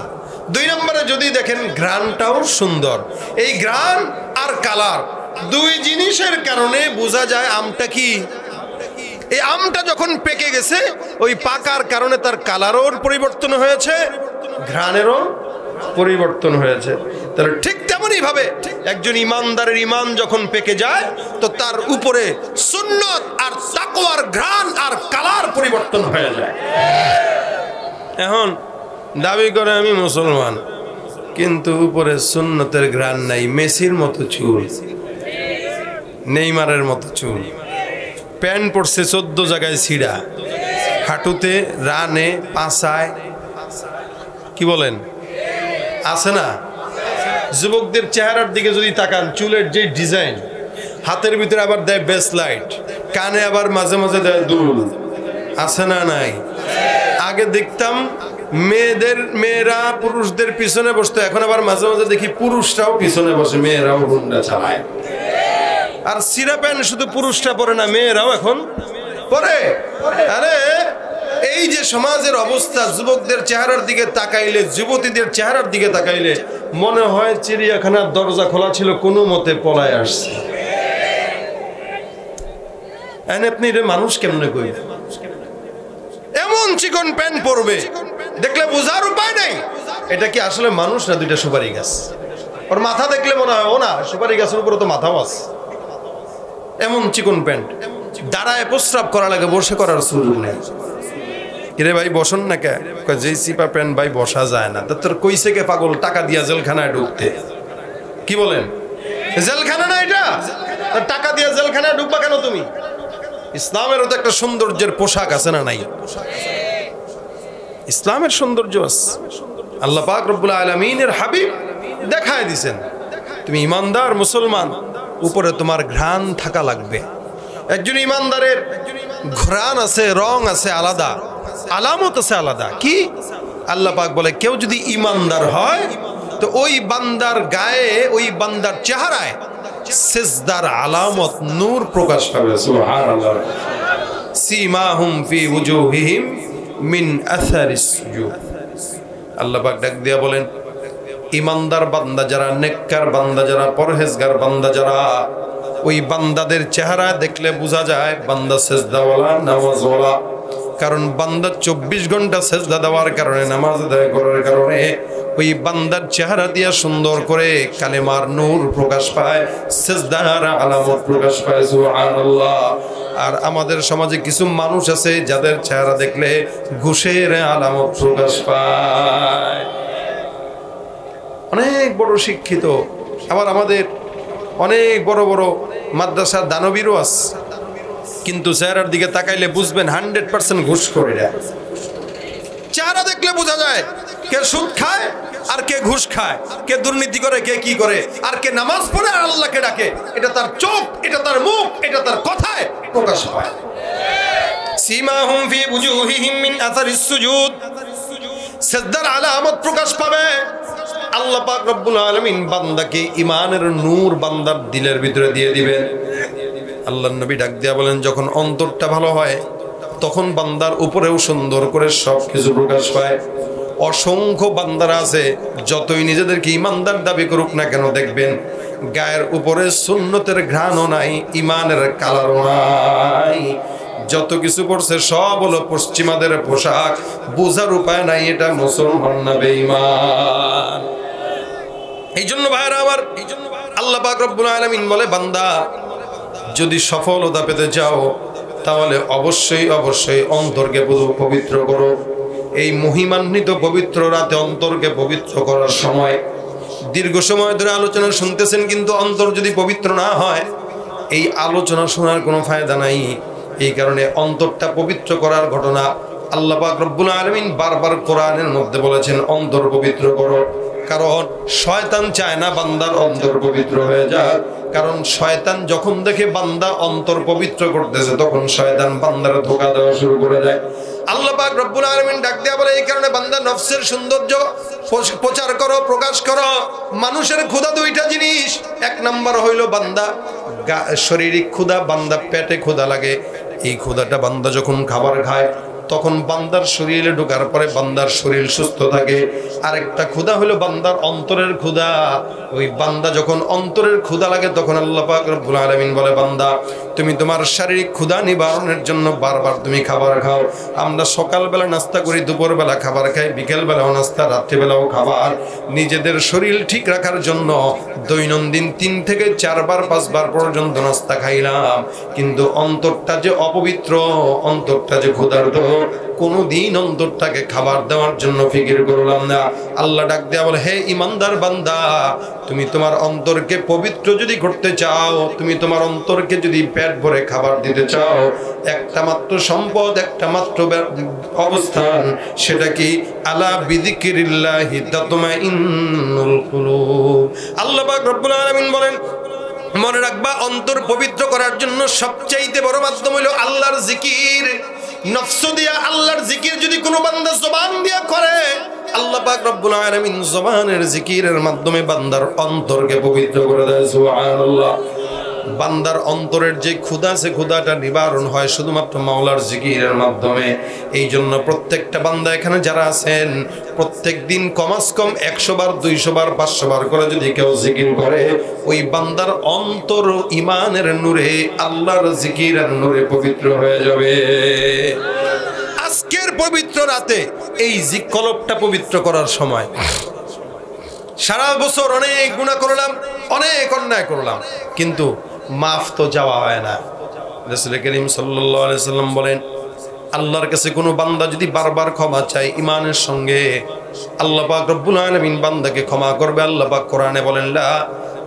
দুই নম্বরে যদি দেখেন ঘ্রাণটাও সুন্দর। এই ঘ্রাণ আর কালার দুই জিনিসের কারণে বোঝা যায় আমটা কি। এই আমটা যখন পেকে গেছে, ওই পাকার কারণে তার কালারও পরিবর্তন হয়েছে, ঘ্রাণেরও পরিবর্তন হয়েছে। তাহলে ঠিক তেমনই ভাবে একজন ইমানদারের ইমান যখন পেকে যায়, তো তার উপরে সুন্নত আর তাকওয়ার ঘ্রাণ আর কালার পরিবর্তন হয়ে যায়। এখন দাবি করে আমি মুসলমান, কিন্তু উপরে সুন্নতের ঘ্রাণ নাই, মেসির মতো চুল, নেইমারের মতো চুল, প্যান্ট পরছে 14 জায়গায় ছিঁড়া, হাঁটুতে রানে পাছায়, কি বলেন আছে না? যুবকদের চেহারার দিকে যদি তাকান, চুলের যে ডিজাইন, হাতের ভিতরে আবার দেয় বেসলাইট, কানে আবার মাঝে মাঝে দেয় দুল, আছে না নাই? আগে দেখতাম মেয়েরা পুরুষদের পিছনে বসতো, এখন আবার মাঝে মাঝে দেখি পুরুষরাও পিছনে বসে, মেয়েরাও হুন্ডা চালায়। আর সিরা প্যান্ট শুধু পুরুষরা পরে না, মেয়েরাও এখন পরে। আরে এই যে সমাজের অবস্থা, যুবকদের চেহারার দিকে তাকাইলে, যুবতীদের চেহারার দিকে তাকাইলে মনে হয় চিড়িয়াখানার দরজা খোলা ছিল, কোনো মতে পলায় আসছে। আপনি মানুষ কেমনে কইবে? এমন চিকন প্যান্ট পরবে, দেখলে বোঝার উপায় নাই এটা কি আসলে মানুষ না দুইটা সুপারি গাছ। ওর মাথা দেখলে মনে হয় ও না, সুপারি গাছের উপরে তো মাথাও আছে। এমন চিকন প্যান্ট, দাঁড়ায় প্রস্রাব করা লাগে, বসে করার সুযোগ নেই। কিরে ভাই বসন না কে? যেই চিপা প্যান্ট ভাই বসা যায় না। তা তোর কইছে কে পাগল টাকা দিয়া জেলখানায় ঢুকতে? কি বলেন? জেলখানা না এটা? টাকা দিয়া জেলখানায় ঢুকবা কেন তুমি? ইসলামেরও তো একটা সৌন্দর্যের পোশাক আছে না নাই? ইসলামের সৌন্দর্য আছে। আল্লাহ পাক রব্বুল আলামিনের হাবিব দেখায় দিছেন, তুমি ইমানদার মুসলমান, উপরে তোমার ঘ্রাণ থাকা লাগবে। একজন ইমানদারের ঘ্রাণ আছে, রং আছে আলাদা, আলামত আছে আলাদা। কি? আল্লাহ পাক বলে কেউ যদি ইমানদার হয়, তো ওই বান্দার গায়ে, ওই বান্দার চেহারায় সিজদার আলামত, নূর প্রকাশ পাবে। সুবহানাল্লাহ। সীমাহুম ফি উজুহিহিম মিন আসারিস সুজুদ। আল্লাহ পাক ডাক দিয়া বলেন, ইমানদার বান্দা যারা, নেককার বান্দা যারা, পরহেজগার বান্দা যারা, ওই বান্দাদের চেহারা দেখলে বোঝা যায় বান্দা সেজদাওয়ালা, নামাজওয়ালা। কারণ বান্দা 24 ঘন্টা সেজদা দেওয়ার কারণে, নামাজ আদায় করার কারণে ওই বান্দার চেহারা দিয়া সুন্দর করে কালেমার নূর প্রকাশ পায়, সেজদার আলামত প্রকাশ পায়। সুবহানাল্লাহ। আর আমাদের সমাজে কিছু মানুষ আছে যাদের চেহারা দেখলে ঘুষের আলামত প্রকাশ পায়। অনেক বড় শিক্ষিত, আবার আমাদের অনেক বড় বড় মাদ্রাসার দানবীরও আছে, কিন্তু চেহারার দিকে তাকাইলে বুঝবেন 100% ঘুষখোরেরা। চেহারা দেখলে বোঝা যায় কে সুদ খায় আর কে ঘুষ খায়, কে দুর্নীতি করে, কে কি করে, আর কে নামাজ পড়ে আর আল্লাহকে ডাকে। এটা তার চোখ, এটা তার মুখ, এটা তার কথায় প্রকাশ পায়। সীমাহুম ফি বুজুহিহিম মিন আসারিস সুজুদ, সিজদার আলামত প্রকাশ পাবে। আল্লাহ পাক রব্বুল আলামিন বান্দাকে ঈমানের নূর বান্দার দিলের ভিতরে দিয়ে দিবেন। আল্লাহর নবী ডাক দিয়া বলেন, যখন অন্তরটা ভালো হয় তখন বান্দার উপরেও সুন্দর করে সবকিছু প্রকাশ পায়। অসংখ্য বান্দারা আছে, যতই নিজেদেরকে ইমানদার দাবি করুক না কেন, দেখবেন গায়ের উপরে সুন্নতের ঘ্রাণও নাই, ইমানের কালারও নাই। যত কিছু পড়ছে সব হলো পশ্চিমাদের পোশাক, বোঝার উপায় নাই এটা মুসলমান না বেঈমান। এই জন্য ভাইরা আমার, আল্লাহ পাক রব্বুল আলামিন বলে, বান্দা যদি সফলতা পেতে চাও তাহলে অবশ্যই অবশ্যই অন্তরকে পবিত্র করো। এই মহিমান্বিত পবিত্র রাতে অন্তরকে পবিত্র করার সময় দীর্ঘ সময় ধরে আলোচনা শুনতেছেন, কিন্তু অন্তর যদি পবিত্র না হয় এই আলোচনা শোনার কোনো ফায়দা নাই। এই কারণে অন্তরটা পবিত্র করার ঘটনা আল্লাহ পাক রব্বুল আলামিন বারবার কোরআনের মধ্যে বলেছেন, অন্তর পবিত্র করো। কারণ শয়তান চায় না বান্দার অন্তর পবিত্র হয়ে যাক। কারণ শয়তান যখন দেখে বান্দা অন্তর পবিত্র করতেছে, তখন শয়তান বান্দার ধোঁকা দেওয়া শুরু করে দেয়। আল্লাহ পাক রব্বুল আলামিন ডাক দেয়া বলে, এই কারণে বান্দা নফসের সৌন্দর্য প্রচার করো, প্রকাশ করো। মানুষের ক্ষুধা দুইটা জিনিস, এক নাম্বার হইল বান্দা শারীরিক ক্ষুধা, বান্দা পেটে ক্ষুধা লাগে। এই ক্ষুধাটা বান্দা যখন খাবার খায় তখন বান্দার শরীরে ঢোকার পরে বান্দার শরীর সুস্থ থাকে। আরেকটা ক্ষুধা হলো বান্দার অন্তরের ক্ষুধা। ওই বান্দা যখন অন্তরের ক্ষুধা লাগে তখন আল্লাহ পাক রব্বুল আলামিন বলে, বান্দা তুমি তোমার শারীরিক ক্ষুধা নিবারণের জন্য বারবার তুমি খাবার খাও। আমরা সকালবেলা নাস্তা করি, দুপুরবেলা খাবার খাই, বিকেলবেলাও নাস্তা, রাত্রিবেলাও খাবার। নিজেদের শরীর ঠিক রাখার জন্য দৈনন্দিন 3 থেকে 4 বার 5 বার পর্যন্ত নাস্তা খাইলাম, কিন্তু অন্তরটা যে অপবিত্র, অন্তরটা যে ক্ষুধার্ত, কোনদিন অন্তরটাকে খাবার দেওয়ার জন্য ফিকির করলাম না। আল্লাহ ডাক দেয়া বলে, হে ইমানদার বান্দা, তুমি তোমার অন্তরকে পবিত্র যদি করতে চাও, তুমি তোমার অন্তরকে যদি পেট ভরে খাবার দিতে চাও, একটা মাত্র সম্পদ, একটা মাত্র অবস্থান, সেটা কি? আলা বিযিকিরিল্লাহি তাতমাইন্নুল কুলুব। আল্লাহ পাক রব্বুল আলামিন বলেন, মনে রাখবা অন্তর পবিত্র করার জন্য সবচাইতে বড় মাধ্যম হলো আল্লাহর জিকির। নফস দিয়া আল্লাহর জিকির যদি কোনো বান্দা জবান দিয়া করে, আল্লাহ পাক রব্বুল আলামিন জবানের জিকিরের মাধ্যমে বান্দার অন্তরকে পবিত্র করে দেয়। সুবহানাল্লাহ। বান্দার অন্তরের যে ক্ষুধা, সে ক্ষুধাটা নিবারণ হয় শুধুমাত্র মাওলার জিকিরের মাধ্যমে। এই জন্য প্রত্যেকটা বান্দা এখানে যারা আছেন, প্রত্যেক দিন কমাস কম 100 বার, 200 বার, 500 বার করে যদি কেউ জিকির করে, ওই বান্দার অন্তর ইমানের নূরে, আল্লাহর জিকিরের নূরে পবিত্র হয়ে যাবে। আজকের পবিত্র রাতে এই কলবটা পবিত্র করার সময়, সারা বছর অনেক গুনাহ করলাম, অনেক অন্যায় করলাম, কিন্তু মাফ তো যাওয়া হয় না। রাসূল করিম সাল্লাল্লাহু আলাইহি সাল্লাম বলেন, আল্লাহর কাছে কোনো বান্দা যদি বারবার ক্ষমা চায় ইমানের সঙ্গে, আল্লাহ পাক রব্বুল আলামিন বান্দাকে ক্ষমা করবে। আল্লাহ পাক কোরআনে বলেন, লা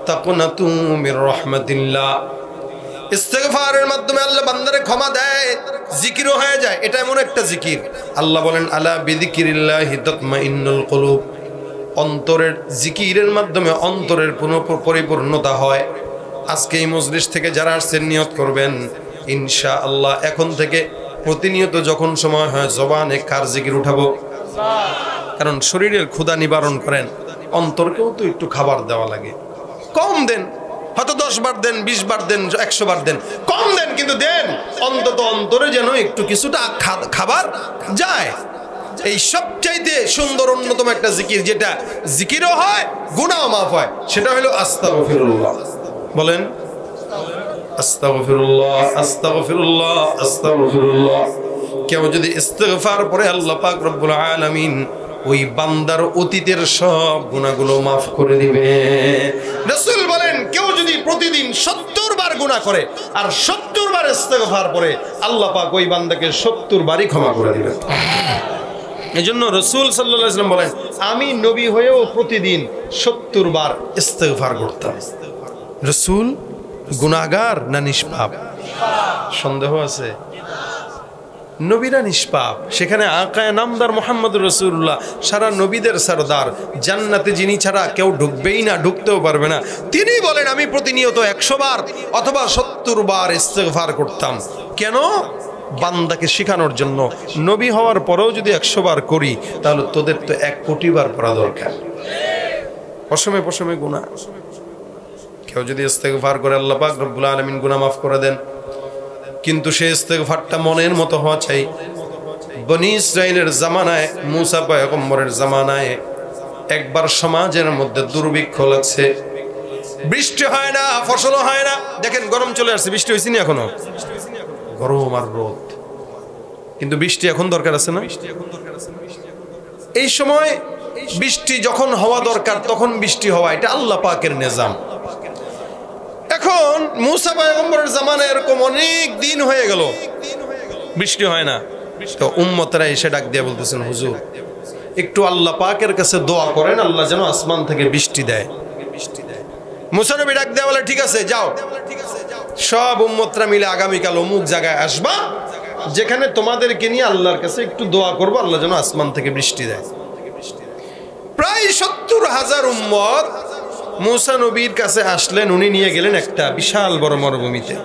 তাকুনাতু মির রাহমাতিল্লাহ। ইস্তিগফারের মাধ্যমে আল্লাহ বান্দারে ক্ষমা দেয়, জিকিরও হয়ে যায়। এটা এমন একটা জিকির, আল্লাহ বলেন, আলা বিযিকিরিল্লাহি তাতমাইন্নুল কুলুব। অন্তরের জিকিরের মাধ্যমে অন্তরের পরিপূর্ণতা হয়। আজকে এই মজলিস থেকে যারা আসছেন নিয়ত করবেন, ইনশাআল্লাহ এখন থেকে প্রতিনিয়ত যখন সময় হয় জবানে কার জিকির উঠাবো। কারণ শরীরের ক্ষুধা নিবারণ করেন, অন্তরকেও তো একটু খাবার দেওয়া লাগে। কম দেন, হয়তো 10 বার দেন, 20 বার দেন, 100 বার দেন, কম দেন, কিন্তু দেন অন্তত অন্তরে যেন একটু কিছুটা খাবার যায়। এই সবচাইতে সুন্দর অন্যতম একটা জিকির, যেটা জিকিরও হয়, গুনাহ মাফ হয়, সেটা হলো আস্তাগফিরুল্লাহ। বলেন আস্তাগফিরুল্লাহ, আস্তাগফিরুল্লাহ, আস্তাগফিরুল্লাহ। কেউ যদি ইস্তিগফার পরে আল্লাহ পাক রব্বুল আলামিন ওই বান্দার অতীতের সব গুনাহগুলো মাফ করে দিবে। রাসূল বলেন, কেউ যদি প্রতিদিন 70 বার গুনাহ করে আর 70 বার ইস্তিগফার পরে, আল্লাহ পাক ওই বান্দাকে 70 বারই ক্ষমা করে দিবেন। এজন্য রাসূল সাল্লাল্লাহু আলাইহি ওয়াসাল্লাম বলেন, আমি নবী হয়েও প্রতিদিন 70 বার ইস্তিগফার করতাম। রসুল গুনাহগার না নিষ্পাপ? সন্দেহ আছে? নবীরা নিষ্পাপ, সেখানে আকায়ে নামদার মুহাম্মদুর রাসূলুল্লাহ সারা নবীদের সরদার, জান্নাতে যিনি ছাড়া কেউ ঢুকবেই না, ঢুকতেও পারবে না, তিনি বলেন আমি প্রতিনিয়ত 100 বার অথবা 70 বার ইস্তেগফার করতাম। কেন? বান্দাকে শেখানোর জন্য। নবী হওয়ার পরেও যদি 100 বার করি তাহলে তোদের তো 1 কোটি বার করা দরকার। পশমে পশমে গুনাহ, কেউ যদি ইস্তেগফার করে আল্লাহ পাক রব্বুল আলামিন গুনাহ মাফ করে দেন, কিন্তু সেই ইস্তেগফারটা মনের মতো হওয়া চাই। বনি ইসরাইলের জামানায়, মুসা পয়গম্বরের জামানায় একবার সমাজের মধ্যে দুর্ভিক্ষ লাগছে, বৃষ্টি হয় না, ফসলও হয় না। দেখেন গরম চলে আসছে, বৃষ্টি হয়েছে না এখনো? গরম আর রোদ, কিন্তু বৃষ্টি এখন দরকার আছে না? এই সময় বৃষ্টি যখন হওয়া দরকার তখন বৃষ্টি হওয়া, এটা আল্লাহ পাকের নিজাম। এখন মুসা পয়গম্বরের জামানায় এরকম অনেক দিন হয়ে গেল বৃষ্টি হয় না, তো উম্মতরা এসে ডাক দিয়ে বলতেছেন, হুজুর একটু আল্লাহ পাকের কাছে দোয়া করেন, আল্লাহ যেন আসমান থেকে বৃষ্টি দেয়। মুসা নবী ডাক দেয়া বলে, ঠিক আছে যাও, সব উম্মতরা মিলে আগামীকাল অমুক জায়গায় আসবা, যেখানে তোমাদেরকে নিয়ে আল্লাহর কাছে একটু দোয়া করবো, আল্লাহ যেন আসমান থেকে বৃষ্টি দেয়। প্রায় 70,000 উম্মত মুসা নবীর কাছে আসলেন। উনি নিয়ে গেলেন একটা বিশাল বড় মরুভূমিতে,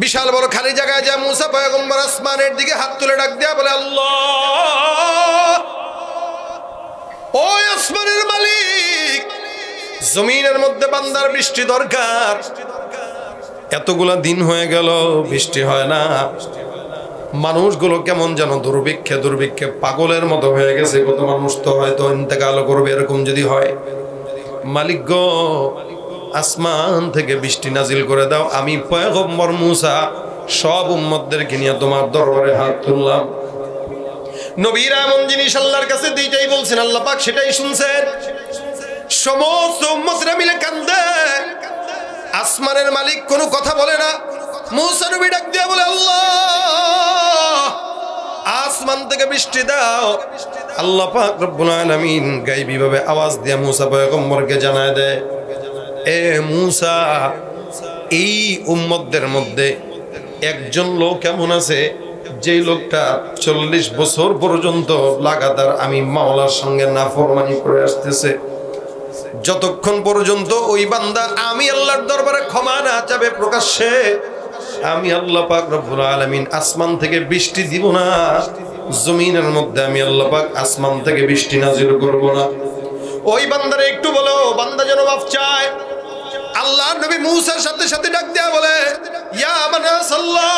বিশাল বড় খালি জায়গায়। যা মুসা পয়গম্বর আসমানের দিকে হাত তুলে ডাক দেয়া বলে, আল্লাহ, ও আসমানের মালিক, জমিনের মধ্যে বান্দার বৃষ্টি দরকার, এতগুলা দিন হয়ে গেল বৃষ্টি হয় না, মানুষগুলো কেমন যেন দুর্ভিক্ষে দুর্ভিক্ষে পাগলের মতো হয়ে গেছে, কত মানুষ তো হয়তো ইন্তেকাল করবে এরকম যদি হয়। মালিক গো, আসমান থেকে বৃষ্টি নাজিল করে দাও। আমি পয়গম্বর মুসা সব উম্মতদেরকে নিয়ে তোমার দরবারে হাত তুললাম। নবীরা এমন জিনিস আল্লাহর কাছে দুইটাই বলছেন, আল্লাহ পাক সেটাই শুনছেন। সমস্ত উম্মতরা মিলে কান্দে, আসমানের মালিক কোনো কথা বলে না। মুসা নবী ডাক দিয়ে বলে, আল্লাহ, আসমান থেকে বৃষ্টি দাও। আল্লাহ পাক রব্বুল আলামিন গায়বী ভাবে আওয়াজ দিয়ে মুসা পয়গম্বরকে জানায় দেয়, এ মুসা, এই উম্মতদের মধ্যে একজন লোক এমন আছে, যেই লোকটা 40 বছর পর্যন্ত লাগাতার আমি মাওলার সঙ্গে নাফরমানি করে আসতেছে। যতক্ষণ পর্যন্ত ওই বান্দা আমি আল্লাহর দরবারে ক্ষমা না চাবে প্রকাশ্যে, আমি আল্লাহ পাক রব্বুল আলামিন আসমান থেকে বৃষ্টি দিব না, জমিনের মধ্যে আমি আল্লাহ পাক আসমান থেকে বৃষ্টি নাজিল করব না। ওই বান্দারে একটু বলো, বান্দা যেন মাফ চায়। আল্লাহ নবী মুসার সাথে সাথে ডাক দেয়া বলে, ইয়া মানাসাল্লাহ,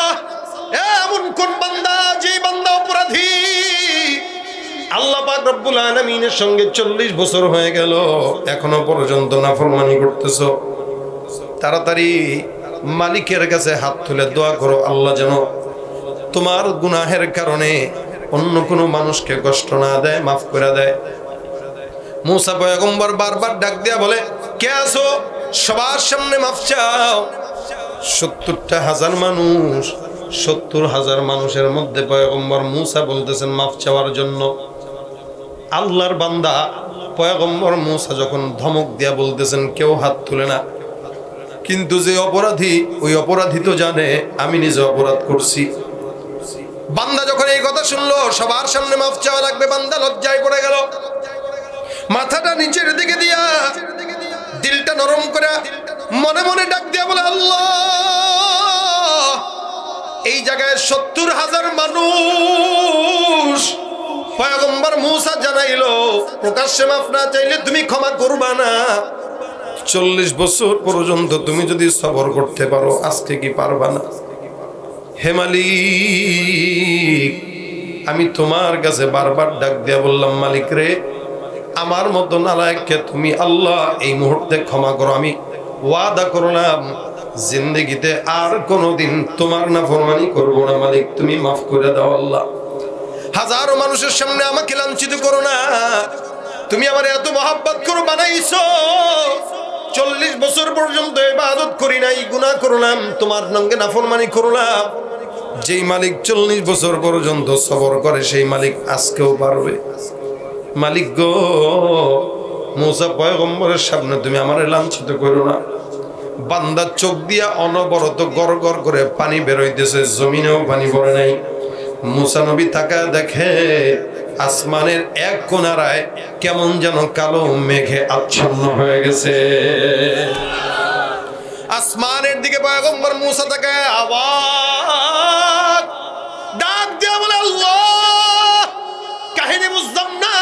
এমন কোন বান্দা যে বান্দা অপরাধী, আল্লাহ পাক রব্বুল আলামিনের সঙ্গে 40 বছর হয়ে গেল এখনো পর্যন্ত নাফরমানি করতেছো, তাড়াতাড়ি মালিকের কাছে হাত তুলে দোয়া করো, আল্লাহ যেন তোমার গুনাহের কারণে অন্য কোনো মানুষকে কষ্ট না দেয়, মাফ করে দেয়। মুসা পয়গম্বর বারবার ডাক দিয়া বলে, কে আছো? সবার সামনে মাফ চাও। 70,000 মানুষ, 70,000 মানুষের মধ্যে পয়গম্বর মুসা বলতেছেন মাফ চাওয়ার জন্য। আল্লাহর বান্দা পয়গম্বর মুসা যখন ধমক দিয়া বলতেছেন কেউ হাত তুলে না, কিন্তু যে অপরাধী, ওই অপরাধী তো জানে আমি নিজে অপরাধ করছি। বান্দা যখন এই কথা শুনলো সবার সামনে মাফ চাওয়া লাগবে, বান্দা লজ্জায় পড়ে গেল। মাথাটা নিচের দিকে দিয়া, দিলটা নরম করে মনে মনে ডাক দিয়া বলে, আল্লাহ, এই জায়গায় 70,000 মানুষ, পয়গম্বর মুসা জানাইলো প্রকাশ্যে মাফ না চাইলে তুমি ক্ষমা করবা না। 40 বছর পর্যন্ত তুমি যদি সবর করতে পারো, আজকে কি পারবা না? হে মালিক, আমি তোমার কাছে বারবার ডাক দিয়া বললাম, মালিক রে, আমার মতো নালায়েককে তুমি আল্লাহ এই মুহূর্তে ক্ষমা করো। আমি ওয়াদা করলাম জিন্দেগিতে আর কোনোদিন তোমার নাফরমানি করবো না, মালিক তুমি মাফ করে দাও। আল্লাহ, হাজারো মানুষের সামনে আমাকে লাঞ্ছিত করো না, তুমি আমার এত মহব্বত করো বানাইছো। 40 বছর পর্যন্ত ইবাদত করি নাই, গুনাহ করলাম, তোমার সঙ্গে নাফরমানি করলাম। যেই মালিক 40 বছর পর্যন্ত সবর করে, সেই মালিক আজকেও পারবে। মালিক গো, মুসা পয়গম্বরের সামনে তুমি আমারে লাঞ্ছিত করো না। বান্দার চোখ দিয়া অনবরত গড় গড় করে পানি বের হইতেছে, জমিনেও পানি পড়ে নাই। মুসা নবী তাকায় দেখে আসমানের এক কোণারায় কেমন যেন কালো মেঘে আচ্ছন্ন হয়ে গেছে। আসমানের দিকে পয়গম্বর মুসা তাকায় আবার ডাক দিয়া বলে, আল্লাহ, কাহিনী বুঝলাম না,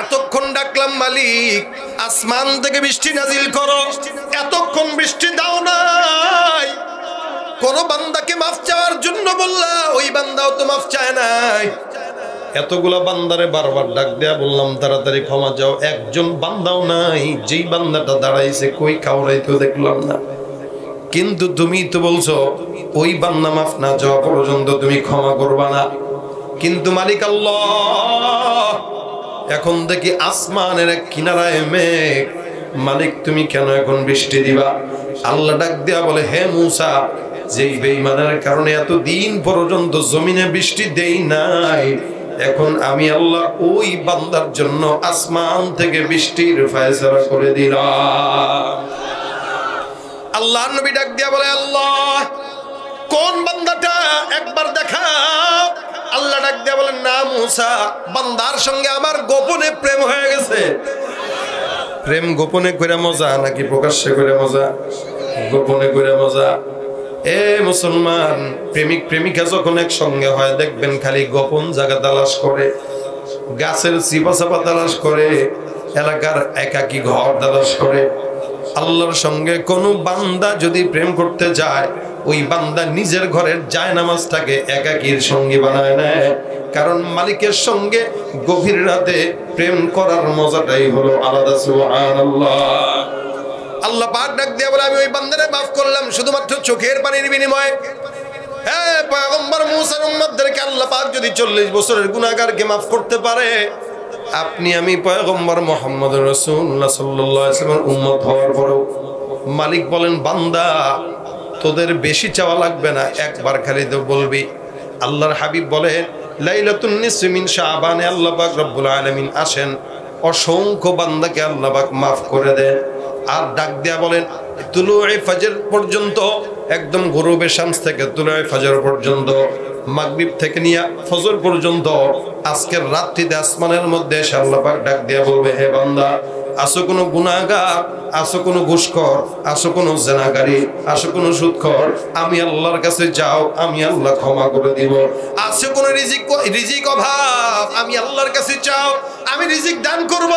এতক্ষণ ডাকলাম মালিক আসমান থেকে বৃষ্টি নাজিল করো, এতক্ষণ বৃষ্টি দাও নাই। কোন বান্দাকে মাফ চাওয়ার জন্য বললা, ওই বান্দাও তো মাফ চায় নাই। এতগুলা বান্দারে বারবার ডাক দেয়া বললাম তাড়াতাড়ি ক্ষমা চাও, একজন বান্দাও নাই। যেই বান্দাটা দাঁড়াইছে কই কাউরাইতো দেখলাম না। কিন্তু তুমি তো বলছো ওই বান্দা মাফ না যাওয়া পর্যন্ত তুমি ক্ষমা করবা না। কিন্তু মালিক আল্লাহ, এখন দেখি আসমানের এক কিনারায় মেঘ, মালিক তুমি কেন এখন বৃষ্টি দিবা? আল্লাহ ডাক দেয়া বলে, হে মুসা, যেই বেঈমানের কারণে এত দিন পর্যন্ত জমিনে বৃষ্টি দেই নাই, এখন আমি আল্লাহ ওই বান্দার জন্য আসমান থেকে বৃষ্টির ফয়সালা করে দিলাম। আল্লাহ নবী ডাক দিয়া বলে, আল্লাহ, কোন বান্দাটা একবার দেখাও। আল্লাহ ডাক দিয়া বলেন, না মুসা, বান্দার সঙ্গে আমার গোপনে প্রেম হয়ে গেছে। প্রেম গোপনে করে মজা নাকি প্রকাশ্যে করে মজা? গোপনে করে মজা। এ মুসলমান, প্রেমিক প্রেমিকা যখন একসঙ্গে হয় দেখবেন খালি গোপন জায়গা তালাশ করে, গাছের চিপা চাপা তালাশ করে, এলাকার একাকী ঘর তালাশ করে। আল্লাহর সঙ্গে কোনো বান্দা যদি প্রেম করতে যায়, ওই বান্দা নিজের ঘরের জায়নামাজটাকে একাকীর সঙ্গী বানায় নেয়। কারণ মালিকের সঙ্গে গভীর রাতে প্রেম করার মজাটাই হলো আলাদা। সুবহানাল্লাহ। আল্লাহ পাক ডাক দিয়া বলে, আমি ওই বান্দারে মাফ করলাম শুধুমাত্র চোখের পানির বিনিময়ে। হ্যাঁ, পয়গম্বর মুসার উম্মতদেরকে আল্লাহ পাক যদি 40 বছরের গুনাহগারকে মাফ করতে পারে, আপনি আমি পয়গম্বর মুহাম্মদ রাসূলুল্লাহ সাল্লাল্লাহু আলাইহি ওয়াসাল্লামের উম্মত হওয়ার পরেও মালিক বলেন, বান্দা, তোদের বেশি চাওয়া লাগবে না, একবার খালি তো বলবি। আল্লাহর হাবিব বলেন, লাইলাতুন নিসফি মিন শাবানে আল্লাহ পাক রব্বুল আলামিন আসেন, অসংখ্য বান্দাকে আল্লাহ পাক মাফ করে দেন। আর ডাক দেয়া বলেন, তুলুয়ে ফজর পর্যন্ত, একদম গরুবে শামস থেকে তুলুয়ে ফজর পর্যন্ত, মাগরিব থেকে নিয়ে ফজর পর্যন্ত, আজকের রাত্রিতে আসমানের মধ্যে এসে আল্লাহ পাক ডাক দেয়া বলবে, হে বান্দা, আসো কোনো গুনাহগার, আসো কোনো ঘুষখোর, আসো কোনো জেনাকারী, আসো কোনো সুদখোর, আমি আল্লাহর কাছে যাও, আমি আল্লাহ ক্ষমা করে দিব। আসো কোনো রিজিক অভাব, আমি আল্লাহর কাছে চাও, আমি রিজিক দান করব।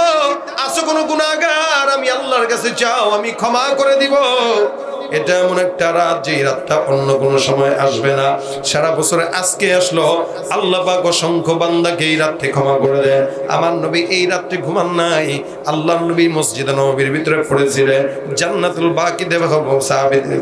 আসো কোনো গুনাহগার, আমি আল্লাহর কাছে চাও, আমি ক্ষমা করে দিব। এটা এমন একটা রাত, যেই রাতটা অন্য কোনো সময় আসবে না। সারা বছরে আজকে আসলো, আল্লাহ পাক অসংখ্য বান্দাকে এই রাত্রে ক্ষমা করে দেন। আমার নবী এই রাত্রে ঘুমান নাই, আল্লাহর নবী মসজিদে নববীর ভিতরে পড়েছিলেন, জান্নাতুল বাকিতে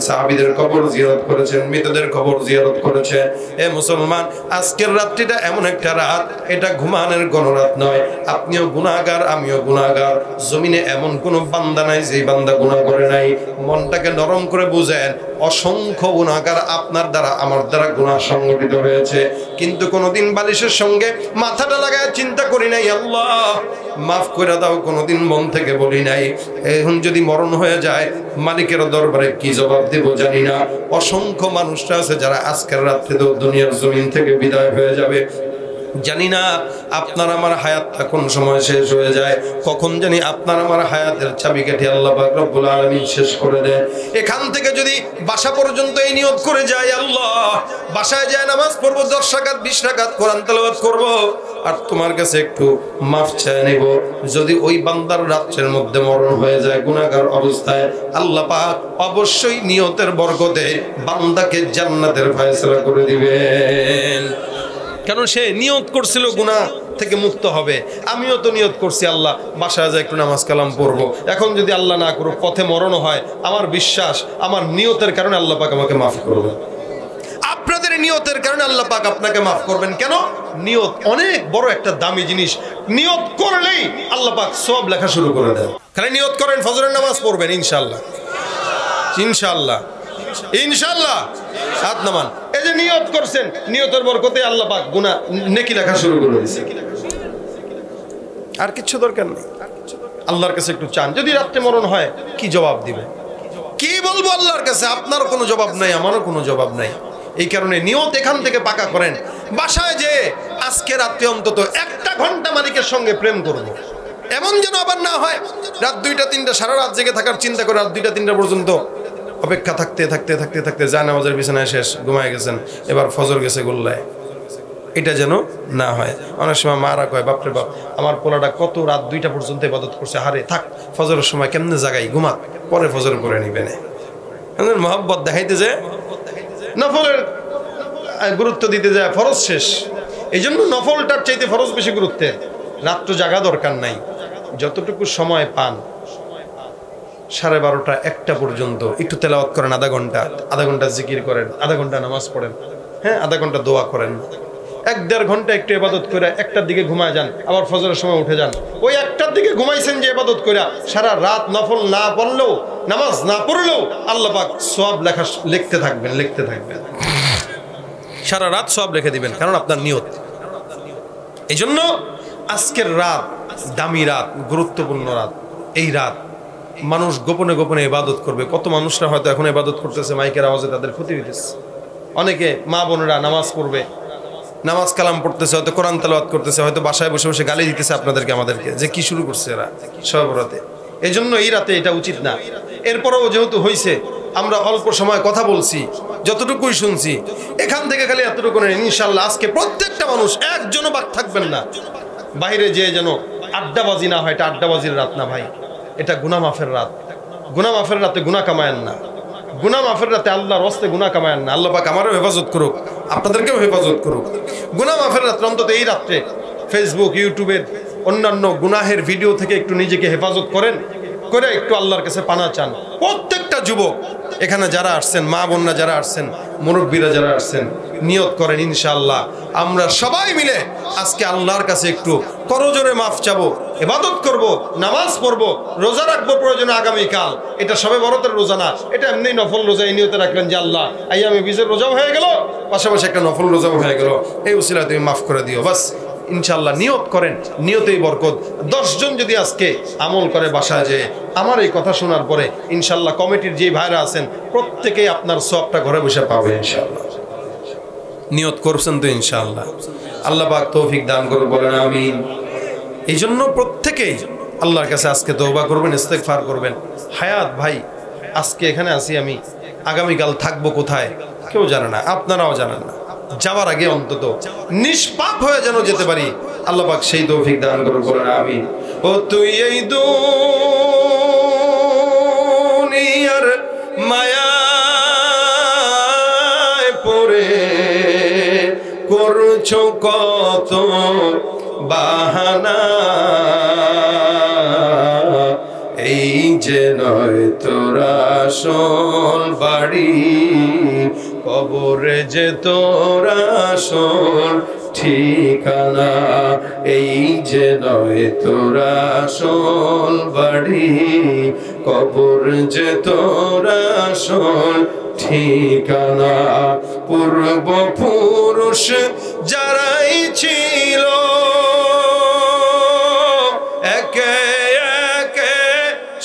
সাহাবীদের কবর জিয়ারত করেছেন, মৃতদের কবর জিয়ারত করেছেন। এ মুসলমান, আজকের রাত্রিটা এমন একটা রাত, এটা ঘুমানোর কোনো রাত নয়। আপনিও গুনাহগার, আমিও গুনাহগার। জমিনে এমন কোনো বান্দা নাই যেই বান্দা গুনাহ করে নাই। মনটাকে নরম করে বুঝেন, অসংখ্য গুনাহগার আপনার দ্বারা আমার দ্বারা গুনাহ সংগঠিত হয়েছে, কিন্তু কোনোদিন বালিশের সঙ্গে মাথাটা লাগায় চিন্তা করি নাই, আল্লাহ মাফ করে দাও, কোনোদিন মন থেকে বলি নাই। এখন যদি মরণ হয়ে যায়, মালিকের দরবারে কি জবাব দেব জানি না। অসংখ্য মানুষরা আছে যারা আজকের রাত্রে তো দুনিয়ার জমিন থেকে বিদায় হয়ে যাবে। জানি না আপনার আমার হায়াতটা কোন সময় শেষ হয়ে যায়, কখন জানি আপনার আমার হায়াতের চাবিকাঠি আল্লাহ পাক রব্বুল আলামিন শেষ করে দেয়। এখান থেকে যদি বাসা পর্যন্ত এই নিয়ত করে যায়, আল্লাহ বাসায় যায় নামাজ পড়বো, 10 রাকাত 20 রাকাত কোরআন তেলাওয়াত করব, আর তোমার কাছে একটু মাফ চেয়ে নেব। যদি ওই বান্দার রাত্রের মধ্যে মরণ হয়ে যায় গুনাহগার অবস্থায়, আল্লাহ পাক অবশ্যই নিয়তের বরকতে বান্দাকে জান্নাতের ফয়সালা করে দিবেন। কারণ সে নিয়ত করছিল গুনাহ থেকে মুক্ত হবে। আমিও তো নিয়ত করছি আল্লাহ বাসায় যায় একটু নামাজ কালাম পড়বো। এখন যদি আল্লাহ না করুক পথে মরণ হয়, আমার বিশ্বাস আমার নিয়তের কারণে আল্লাহ পাক আমাকে মাফ করবে। আপনাদের নিয়তের কারণে আল্লাহ পাক আপনাকে মাফ করবেন। কেন? নিয়ত অনেক বড় একটা দামি জিনিস। নিয়ত করলেই আল্লাহ পাক সওয়াব লেখা শুরু করে দেন। খালি নিয়ত করেন ফজরের নামাজ পড়বেন, ইনশাআল্লাহ ইনশাআল্লাহ ইনশাআল্লাহ। হাত নামান। এই যে নিয়ত করছেন, নিয়তের বরকতে আল্লাহ পাক গুনাহ নেকি লেখা শুরু করে দিয়েছে। আর কিছু দরকার নেই। আল্লাহর কাছে একটু চান। যদি রাত্রে মরণ হয় কি জবাব দিবে, কি বলবো আল্লাহর কাছে? আপনারও কোনো জবাব নাই, আমারও কোনো জবাব নাই। এই কারণে নিয়ত এখান থেকে পাকা করেন, বাসায় যে আজকে রাত্রে অন্তত 1 ঘন্টা মালিকের সঙ্গে প্রেম করব। এমন যেন আবার না হয় রাত 2টা 3টা সারা রাত জেগে থাকার চিন্তা করে রাত 2টা 3টা পর্যন্ত অপেক্ষা থাকতে থাকতে থাকতে থাকতে জানামাজের বিছানায় শেষ, ঘুমায় গেছেন, এবার ফজর গেছে গোল্লায়। এটা যেন না হয়। অনেক সময় মারা কয়, বাপরে বাপ, আমার পোলাটা কত রাত 2টা পর্যন্ত ইবাদত করছে, হারে থাক ফজরের সময় কেমনে জাগাই, ঘুমাক, পরে ফজর করে নিবে না। মহব্বত দেখাইতে যে নফলের গুরুত্ব দিতে যায়, ফরজ শেষ। এই জন্য নফলটার চাইতে ফরজ বেশি গুরুত্বের। রাত্র জাগা দরকার নাই, যতটুকু সময় পান 12:30 1টা পর্যন্ত একটু তেলাওয়াত করেন, আধা ঘন্টা জিকির করেন, আধা ঘন্টা নামাজ পড়েন, হ্যাঁ আধা ঘন্টা দোয়া করেন, 1-1.5 ঘন্টা একটু ইবাদত করে 1টার দিকে ঘুমায় যান, আবার ফজরের সময় উঠে যান। ওই 1টার দিকে ঘুমাইছেন যে ইবাদত করে, সারা রাত নফল না পড়লেও, নামাজ না পড়লেও আল্লাহ পাক সওয়াব লিখতে থাকবেন, সারা রাত সওয়াব লিখে দিবেন, কারণ আপনার নিয়ত। এই জন্য আজকের রাত দামি রাত, গুরুত্বপূর্ণ রাত। এই রাত মানুষ গোপনে গোপনে ইবাদত করবে। কত মানুষরা হয়তো এখন ইবাদত করতেছে, মাইকের আওয়াজে তাদের ক্ষতি হইতেছে। অনেকে মা বোনেরা নামাজ পড়বে, নামাজ কালাম পড়তেছে, হয়তো কোরআন তেলাওয়াত করতেছে, হয়তো বাসায় বসে বসে গালি দিতেছে আপনাদেরকে, আমাদেরকে, যে কি শুরু করছে এরা সব রাতে। এই জন্য এই রাতে এটা উচিত না। এরপরেও যেহেতু হয়েছে, আমরা অল্প সময় কথা বলছি, যতটুকুই শুনছি, এখান থেকে খালি এতটুকু নেই। ইনশাল্লাহ আজকে প্রত্যেকটা মানুষ একজনও বাদ থাকবেন না, বাইরে যে যেন আড্ডাবাজি না হয়। এটা আড্ডাবাজির রাত না ভাই, এটা গুনাহ মাফের রাত। গুনাহ মাফের রাতে গুনাহ কামায়েন না, গুনাহ মাফের রাতে আল্লাহর রাস্তে গুনাহ কামায়েন না। আল্লাহ পাক আমারও হেফাজত করুক, আপনাদেরকেও হেফাজত করুক। গুনাহ মাফের রাত্রে, অন্তত এই রাত্রে ফেসবুক, ইউটিউবের অন্যান্য গুনাহের ভিডিও থেকে একটু নিজেকে হেফাজত করেন, করে একটু আল্লাহর কাছে পানা চান। প্রত্যেকটা যুবক এখানে যারা আসছেন, মা বোনরা যারা আসছেন, মুরব্বীরা যারা আসছেন, নিয়ত করেন ইনশাআল্লাহ আমরা সবাই মিলে আজকে আল্লাহর কাছে একটু করজোরে মাফ চাবো, ইবাদত করব, নামাজ পড়বো, রোজা রাখবো প্রয়োজনে আগামীকাল। এটা সবে বরতের রোজা না, এটা এমনি নফল রোজা। এই নিয়তে রাখলেন যে আল্লাহ আইয়ামে বীজের রোজাও হয়ে গেল, পাশাপাশি একটা নফল রোজাও হয়ে গেল, এই উসিলা তুমি মাফ করে দিও। বাস ইনশাআল্লাহ নিয়ত করেন, নিয়তেই বরকত। 10 জন যদি আজকে আমল করে বাসায় যে আমার এই কথা শোনার পরে, ইনশাআল্লাহ কমিটির যে ভাইরা আছেন প্রত্যেকেই আপনার সওয়াবটা ঘরে বসে পাবে ইনশাআল্লাহ। নিয়ত করছেন তো ইনশাআল্লাহ? আল্লাহ পাক তৌফিক দান করুন, বলেন আমিন। এই জন্য প্রত্যেকেই আল্লাহর কাছে আজকে তওবা করবেন, ইস্তেগফার করবেন। হায়াত ভাই, আজকে এখানে আছি আমি, আগামীকাল থাকবো কোথায় কেউ জানে না, আপনারাও জানেন না। যাওয়ার আগে অন্তত নিষ্পাপ হয়ে যেন যেতে পারি, আল্লাহ পাক সেই তৌফিক দান করুন, বলেন আমিন। ও তুই এই দুনিয়ার মায়ায় পড়ে করছো কত বাহানা, এই যে নয় তোরা আসল বাড়ি, কবরে যে তোরা আসল ঠিকানা, এই যে নয় তোরা আসল বাড়ি, কবর যে তোরা আসল ঠিকানা। পূর্বপুরুষ যারাই ছিল একে একে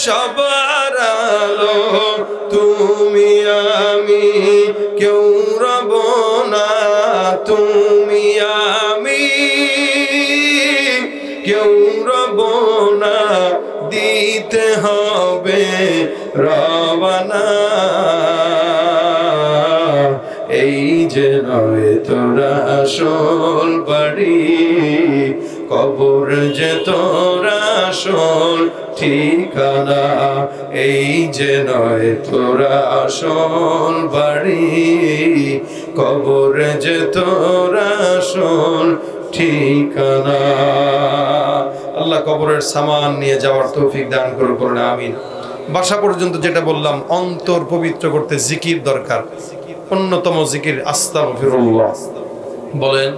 সবার আলো, তুমি আমি কেউ রব না, তুমি আমি কেউ রব না, দিতে হবে রওনা, এই যে নয় তোরা আসল বাড়ি, কবর যে তোরা আসল ঠিকানা, এই যে নয় তোরা আসল বাড়ি, কবর যে তোরা আসল ঠিকানা। আল্লাহ কবরের সামান নিয়ে যাওয়ার তৌফিক দান করুন, বলেন আমিন। বাসা পর্যন্ত যেটা বললাম, অন্তর পবিত্র করতে জিকির দরকার। অন্যতম জিকির আস্তাগফিরুল্লাহ। বলেন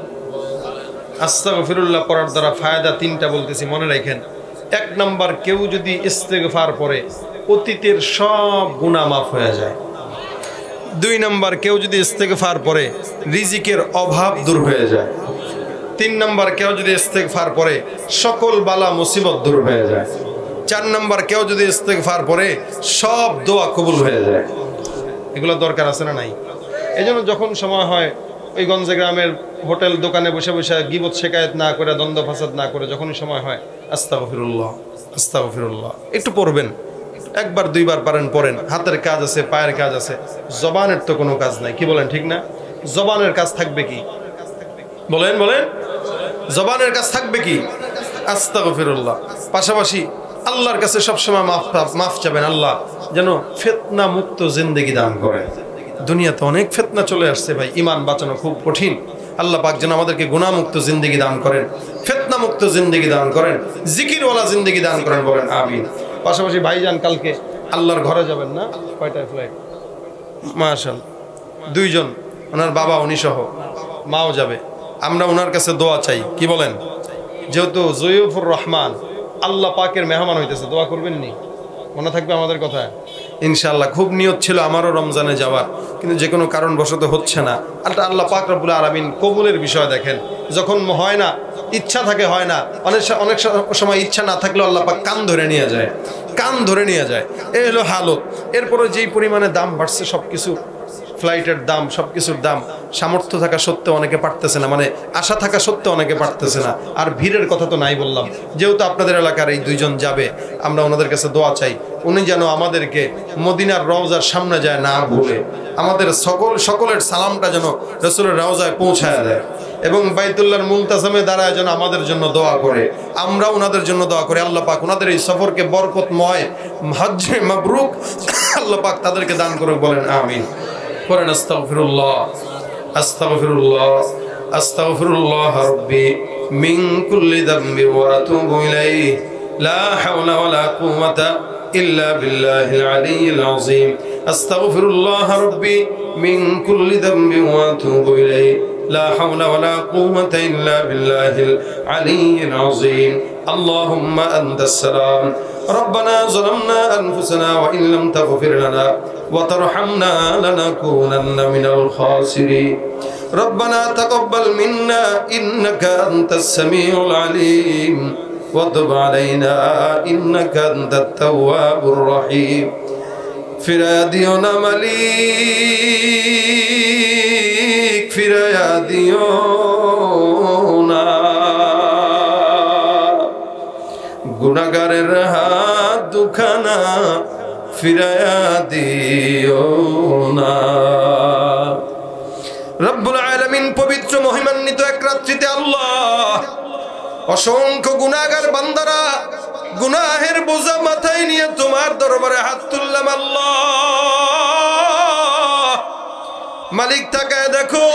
আস্তাগফিরুল্লাহ পড়ার দ্বারা ফায়দা 3টা বলতেছি, মনে রাখেন। 1 নাম্বার, কেউ যদি ইস্তেগফার পড়ে অতীতের সব গুনাহ মাফ হয়ে যায়। 2 নাম্বার, কেউ যদি ইস্তেগফার পড়ে রিজিকের অভাব দূর হয়ে যায়। 3 নাম্বার, কেউ যদি ইস্তেগফার পড়ে সকল বালা মুসিবত দূর হয়ে যায়। 4 নাম্বার, কেউ যদি ইস্তেগফার পড়ে সব দোয়া কবুল হয়ে যায়। এগুলো দরকার আছে না নাই? এজন্য যখন সময় হয় ওই গঞ্জে গ্রামের হোটেল দোকানে বসে বসে গীবত শেকায়েত না করে, দ্বন্দ্ব ফাসাদ না করে, যখনই সময় হয় আস্তাগফিরুল্লাহ আস্তাগফিরুল্লাহ একটু পড়বেন। 1বার 2বার পারেন পড়েন। হাতের কাজ আছে, পায়ের কাজ আছে, জবানের তো কোনো কাজ নাই। কি বলেন, ঠিক না? জবানের কাজ থাকবে কি? বলেন বলেন, জবানের কাজ থাকবে কি? আস্তাগফিরুল্লাহ। পাশাপাশি আল্লাহর কাছে সবসময় মাফ চাবেন, আল্লাহ যেন ফিতনা মুক্ত জিন্দেগি দান করে। দুনিয়াতে অনেক ফিতনা চলে আসছে ভাই, ঈমান বাঁচানো খুব কঠিন। আল্লাহ পাক যেন আমাদেরকে গুনাহ মুক্ত জিন্দেগি দান করেন, ফিতনা মুক্ত জিন্দেগি দান করেন, জিকিরওয়ালা জিন্দেগি দান করেন, বলেন আমিন। পাশাপাশি ভাইজান কালকে আল্লাহর ঘরে যাবেন না? কয়টায় ফ্লাইট? মাশাআল্লাহ, 2 জন, ওনার বাবা উনি সহ, মাও যাবে। আমরা ওনার কাছে দোয়া চাই। কি বলেন? যেহেতু জয়ুফুর রহমান আল্লাহ পাকের মেহমান হইতেছে, দোয়া করবেন নি? মনে থাকবে আমাদের কথা ইনশাআল্লাহ। খুব নিয়ত ছিল আমারও রমজানে যাওয়ার, কিন্তু যে কোনো কারণবশত হচ্ছে না। আল্লাহ পাক রব্বুল আলামিন কবুলের বিষয় দেখেন। যখন হয় না, ইচ্ছা থাকে হয় না, অনেক সময় ইচ্ছা না থাকলেও আল্লাহ পাক কান ধরে নিয়ে যায়, কান ধরে নিয়ে যায়। এই হলো হালত। এরপরে যেই পরিমাণে দাম বাড়ছে সব কিছু, ফ্লাইটের দাম, সব কিছুর দাম, সামর্থ্য থাকা সত্ত্বেও অনেকে পারতেছে না, মানে আশা থাকা সত্ত্বেও অনেকে পারতেছে না। আর ভিড়ের কথা তো নাই বললাম। যেহেতু আপনাদের এলাকার এই 2 জন যাবে, আমরা ওনাদের কাছে দোয়া চাই, উনি যেন আমাদেরকে মদিনার রওজার সামনে যায় না ভুলে, আমাদের সকলের সালামটা যেন রাসূলের রওজায় পৌঁছায় দেয়, এবং বাইতুল্লাহর মুলতাজামে দাঁড়ায় যেন আমাদের জন্য দোয়া করে, আমরা ওনাদের জন্য দোয়া করি। আল্লাহ পাক ওনাদের এই সফরকে বরকতময়, হজ্জে মাবরুক আল্লাহ পাক তাদেরকে দান করুক, বলেন আমিন। পড়েন আস্তাগফিরুল্লাহ আস্তাগফিরুল্লাহ আস্তাগফিরুল্লাহ রাব্বি মিন কুল্লি যামবি ওয়া আতুবু ইলাইহি লা হাওলা ওয়ালা কুওয়াতা ইল্লা বিল্লাহিল আলিয়্যিল আযীম। আস্তাগফিরুল্লাহ রাব্বি মিন কুল্লি যামবি ওয়া আতুবু ইলাইহি লা হাওলা ওয়ালা কুওয়াতা ইল্লা বিল্লাহিল আলিয়্যিল আযীম। আল্লাহুম্মা আনতাস সালাম ربنا ظلمنا أنفسنا وإن لم تغفر لنا وترحمنا لنكونن من الخاسرين ربنا تقبل منا إنك أنت السميع العليم وتب علينا إنك أنت التواب الرحيم فراديونا مليك فراديونا গুনাহগারের হাত দুখানা ফিরায়া দিও না। রব্বুল আলামিন পবিত্র মহিমান্বিত এক রাত্রিতে আল্লাহ অসংখ্য গুনাহগার বান্দারা গুনাহের বোঝা মাথায় নিয়ে তোমার দরবারে হাত তুললাম। আল্লাহ মালিক তাকায় দেখো,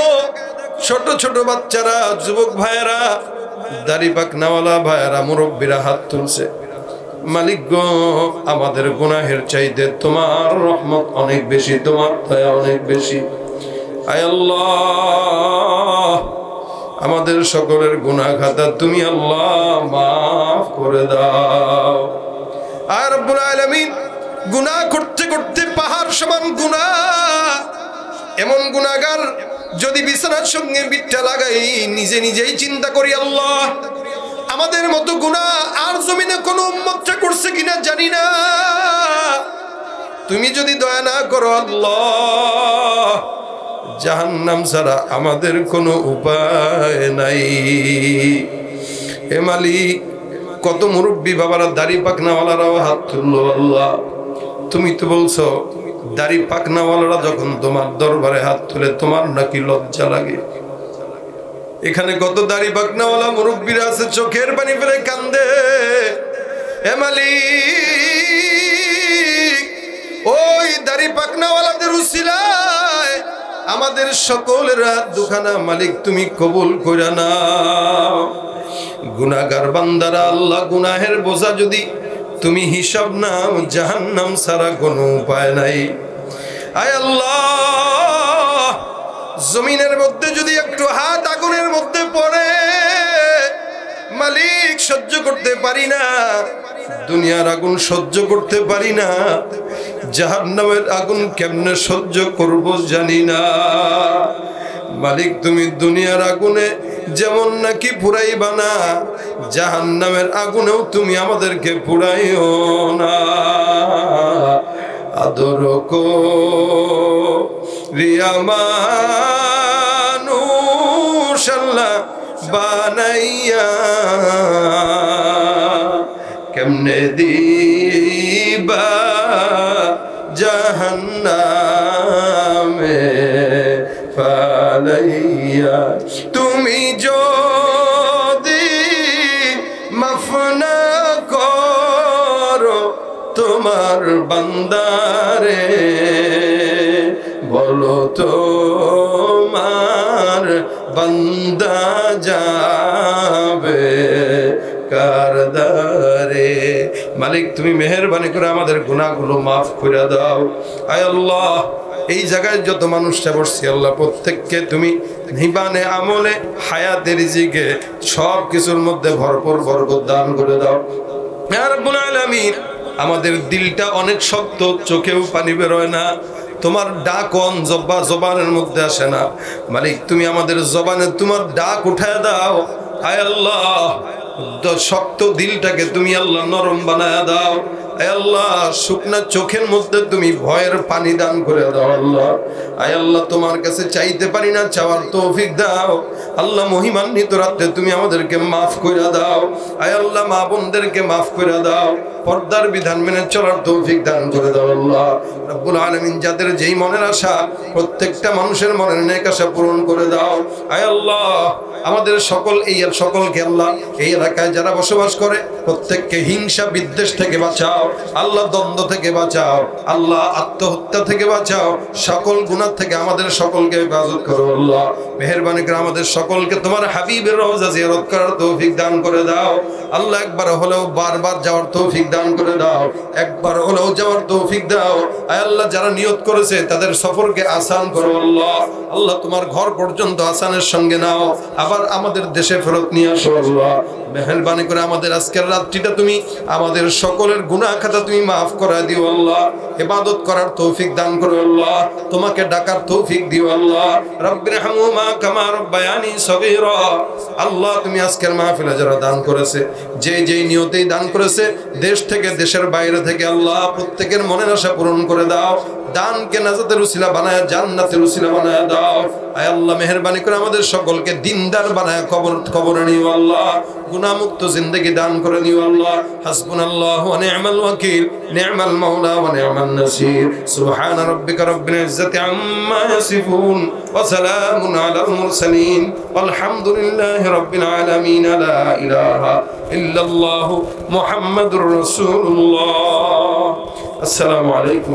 ছোট ছোট বাচ্চারা, যুবক ভাইয়েরা, দাড়ি পাকনাওয়ালা ভাইয়েরা, মুরব্বীরা হাত তুলছে। মালিক গো, আমাদের গুনাহের চাইতে তোমার রহমত অনেক বেশি, তোমার দয়া অনেক বেশি। আয় আল্লাহ, আমাদের সকলের গুনাহ খাতা তুমি আল্লাহ মাফ করে দাও। আর রব্বুল আলামিন গুনাহ করতে করতে পাহাড় সমান গুনাহ, এমন গুনাহগার যদি বিছানার সঙ্গে বিটটা লাগাই নিজে নিজেই চিন্তা করি, আল্লাহ আমাদের মতো গুনাহ আর জমিনে কোনো উম্মতটা করছে কিনা জানি না। তুমি যদি দয়া না করো আল্লাহ, জাহান্নাম ছাড়া আমাদের কোনো উপায় নাই। হে মালিক, কত মুরব্বী বাবারা, দাড়ি পাকনাওয়ালারাও হাত তুললো। আল্লাহ তুমি তো বলছো দাড়ি পাকনাওয়ালারা যখন তোমার দরবারে হাত তুলে তোমার নাকি লজ্জা লাগে। এখানে কত দাড়ি পাকনাওয়ালা মুরব্বীরা আছে, চোখের পানি ফেলে কান্দে। হে মালিক, ওই দাড়ি পাকনাওয়ালাদের উসিলায় আমাদের সকলের হাত দুখানা মালিক তুমি কবুল কইরা নাও। গুনাহগার বান্দারা আল্লাহ গুনাহের বোঝা যদি তুমি হিসাব নাও, জাহান্নাম ছাড়া কোনো উপায় নাই। আয় আল্লাহ, জমিনের মধ্যে যদি একটু হাত আগুনের মধ্যে পড়ে মালিক সহ্য করতে পারি না, দুনিয়ার আগুন সহ্য করতে পারি না, জাহান্নামের আগুন কেমনে সহ্য করব জানি না। মালিক তুমি দুনিয়ার আগুনে যেমন নাকি পুরাইবা না, জাহান্নামের আগুনেও তুমি আমাদেরকে পুরাইও না। আদর করিয়া মানুষ আল্লাহ বানাইয়া কেমনে দিবা জাহান্নামে ফালাইয়া। তুমি যদি মাফ না করো তোমার বান্দারে, বলো তোমার বান্দা যাবে কার দ্বারে। মালিক তুমি মেহেরবানি করে আমাদের গুনাহগুলো মাফ করে দাও। আয় আল্লাহ, এই জায়গায় যত মানুষটা বসছি আল্লাহ, প্রত্যেককে তুমি নিবানে আমলে হায়াতে রিজিকে সব কিছুর মধ্যে ভরপুর বরকত দান করে দাও ইয়া রাব্বুল আলামিন। আমাদের দিলটা অনেক শক্ত, চোখেও পানি বেরোয় না, তোমার ডাক জবানের মধ্যে আসে না। মালিক তুমি আমাদের জবানে তোমার ডাক উঠায় দাও। আয় আল্লাহ, শক্ত দিলটাকে তুমি আল্লাহ নরম বানায় দাও। আয় আল্লাহ, শুকনা চোখের মধ্যে তুমি ভয়ের পানি দান করে দাও আল্লাহ। আয় আল্লাহ, তোমার কাছে চাইতে পারি না, চাওয়ার তৌফিক দাও আল্লাহ। মহিমান্বিত রাতে তুমি আমাদেরকে মাফ করে দাও। আয় আল্লাহ, মা বোনদেরকে মাফ করে দাও, পর্দার বিধান মেনে চলার তৌফিক দান করে দাও আল্লাহ রাব্বুল আলামিন। যাদের যেই মনের আশা, প্রত্যেকটা মানুষের মনের নেক আশা পূরণ করে দাও। আয় আল্লাহ, আমাদের সকলকে আল্লাহ এই এলাকায় যারা বসবাস করে প্রত্যেককে হিংসা বিদ্বেষ থেকে বাঁচাও আল্লাহ, দ্বন্দ্ব থেকে বাঁচাও আল্লাহ, আত্মহত্যা থেকে বাঁচাও, সকল গুনাহ থেকে আমাদের সকলকে হেফাজত করো আল্লাহ। মেহেরবানি করে আমাদের সকলকে তোমার হাবিবের রওজা জিয়ারত করার তৌফিক দান করে দাও আল্লাহ। একবার হলেও বারবার যাওয়ার তৌফিক দান করে দাও, একবার হলেও যাওয়ার তৌফিক দাও। আয় আল্লাহ, যারা নিয়ত করেছে তাদের সফরকে আসান করো আল্লাহ। আল্লাহ, তোমার ঘর পর্যন্ত আসানের সঙ্গে নাও, আবার আমাদের দেশে ফেরত নিয়ে আসো আল্লাহ। মেহেরবানি করে আমাদের আজকের রাত্রিটা তুমি আমাদের সকলের গুনাহ খাতা তুমি মাফ করে দিও আল্লাহ। ইবাদত করার তৌফিক দান করো আল্লাহ, তোমাকে ডাকার তৌফিক দিও আল্লাহ। রব্বিরহামহুমা কামা রব্বায়ানি সগীরা। আল্লাহ, তুমি আজকের মাহফিলে যারা দান করেছে, যেই নিয়তেই দান করেছে, দেশ থেকে দেশের বাইরে থেকে আল্লাহ, প্রত্যেকের মনের আশা পূরণ করে দাও। দানকে নাজাতের উসিলা বানায় জান্নাতের উসিলা বানায় দাও। আয় আল্লাহ, মেহেরবানি করে আমাদের সকলকে দিনদার বানায় কবরে নিও আল্লাহ। গুনাহমুক্ত জিন্দেগি দান করে নিও আল্লাহ। হাসবুনাল্লাহু ওয়া নি'মাল ওয়াকিল, নি'মাল মাওলা ওয়া নি'মান নাসির। সুবহানা রাব্বিকা রাব্বিল ইজ্জাতি আম্মা ইয়াসিফুন ওয়া সালামুন আলাল মুরসালিন ওয়ালহামদুলিল্লাহি রাব্বিল আলামিন। লা ইলাহা ইল্লাল্লাহু মুহাম্মাদুর রাসূলুল্লাহ। আসসালামু আলাইকুম।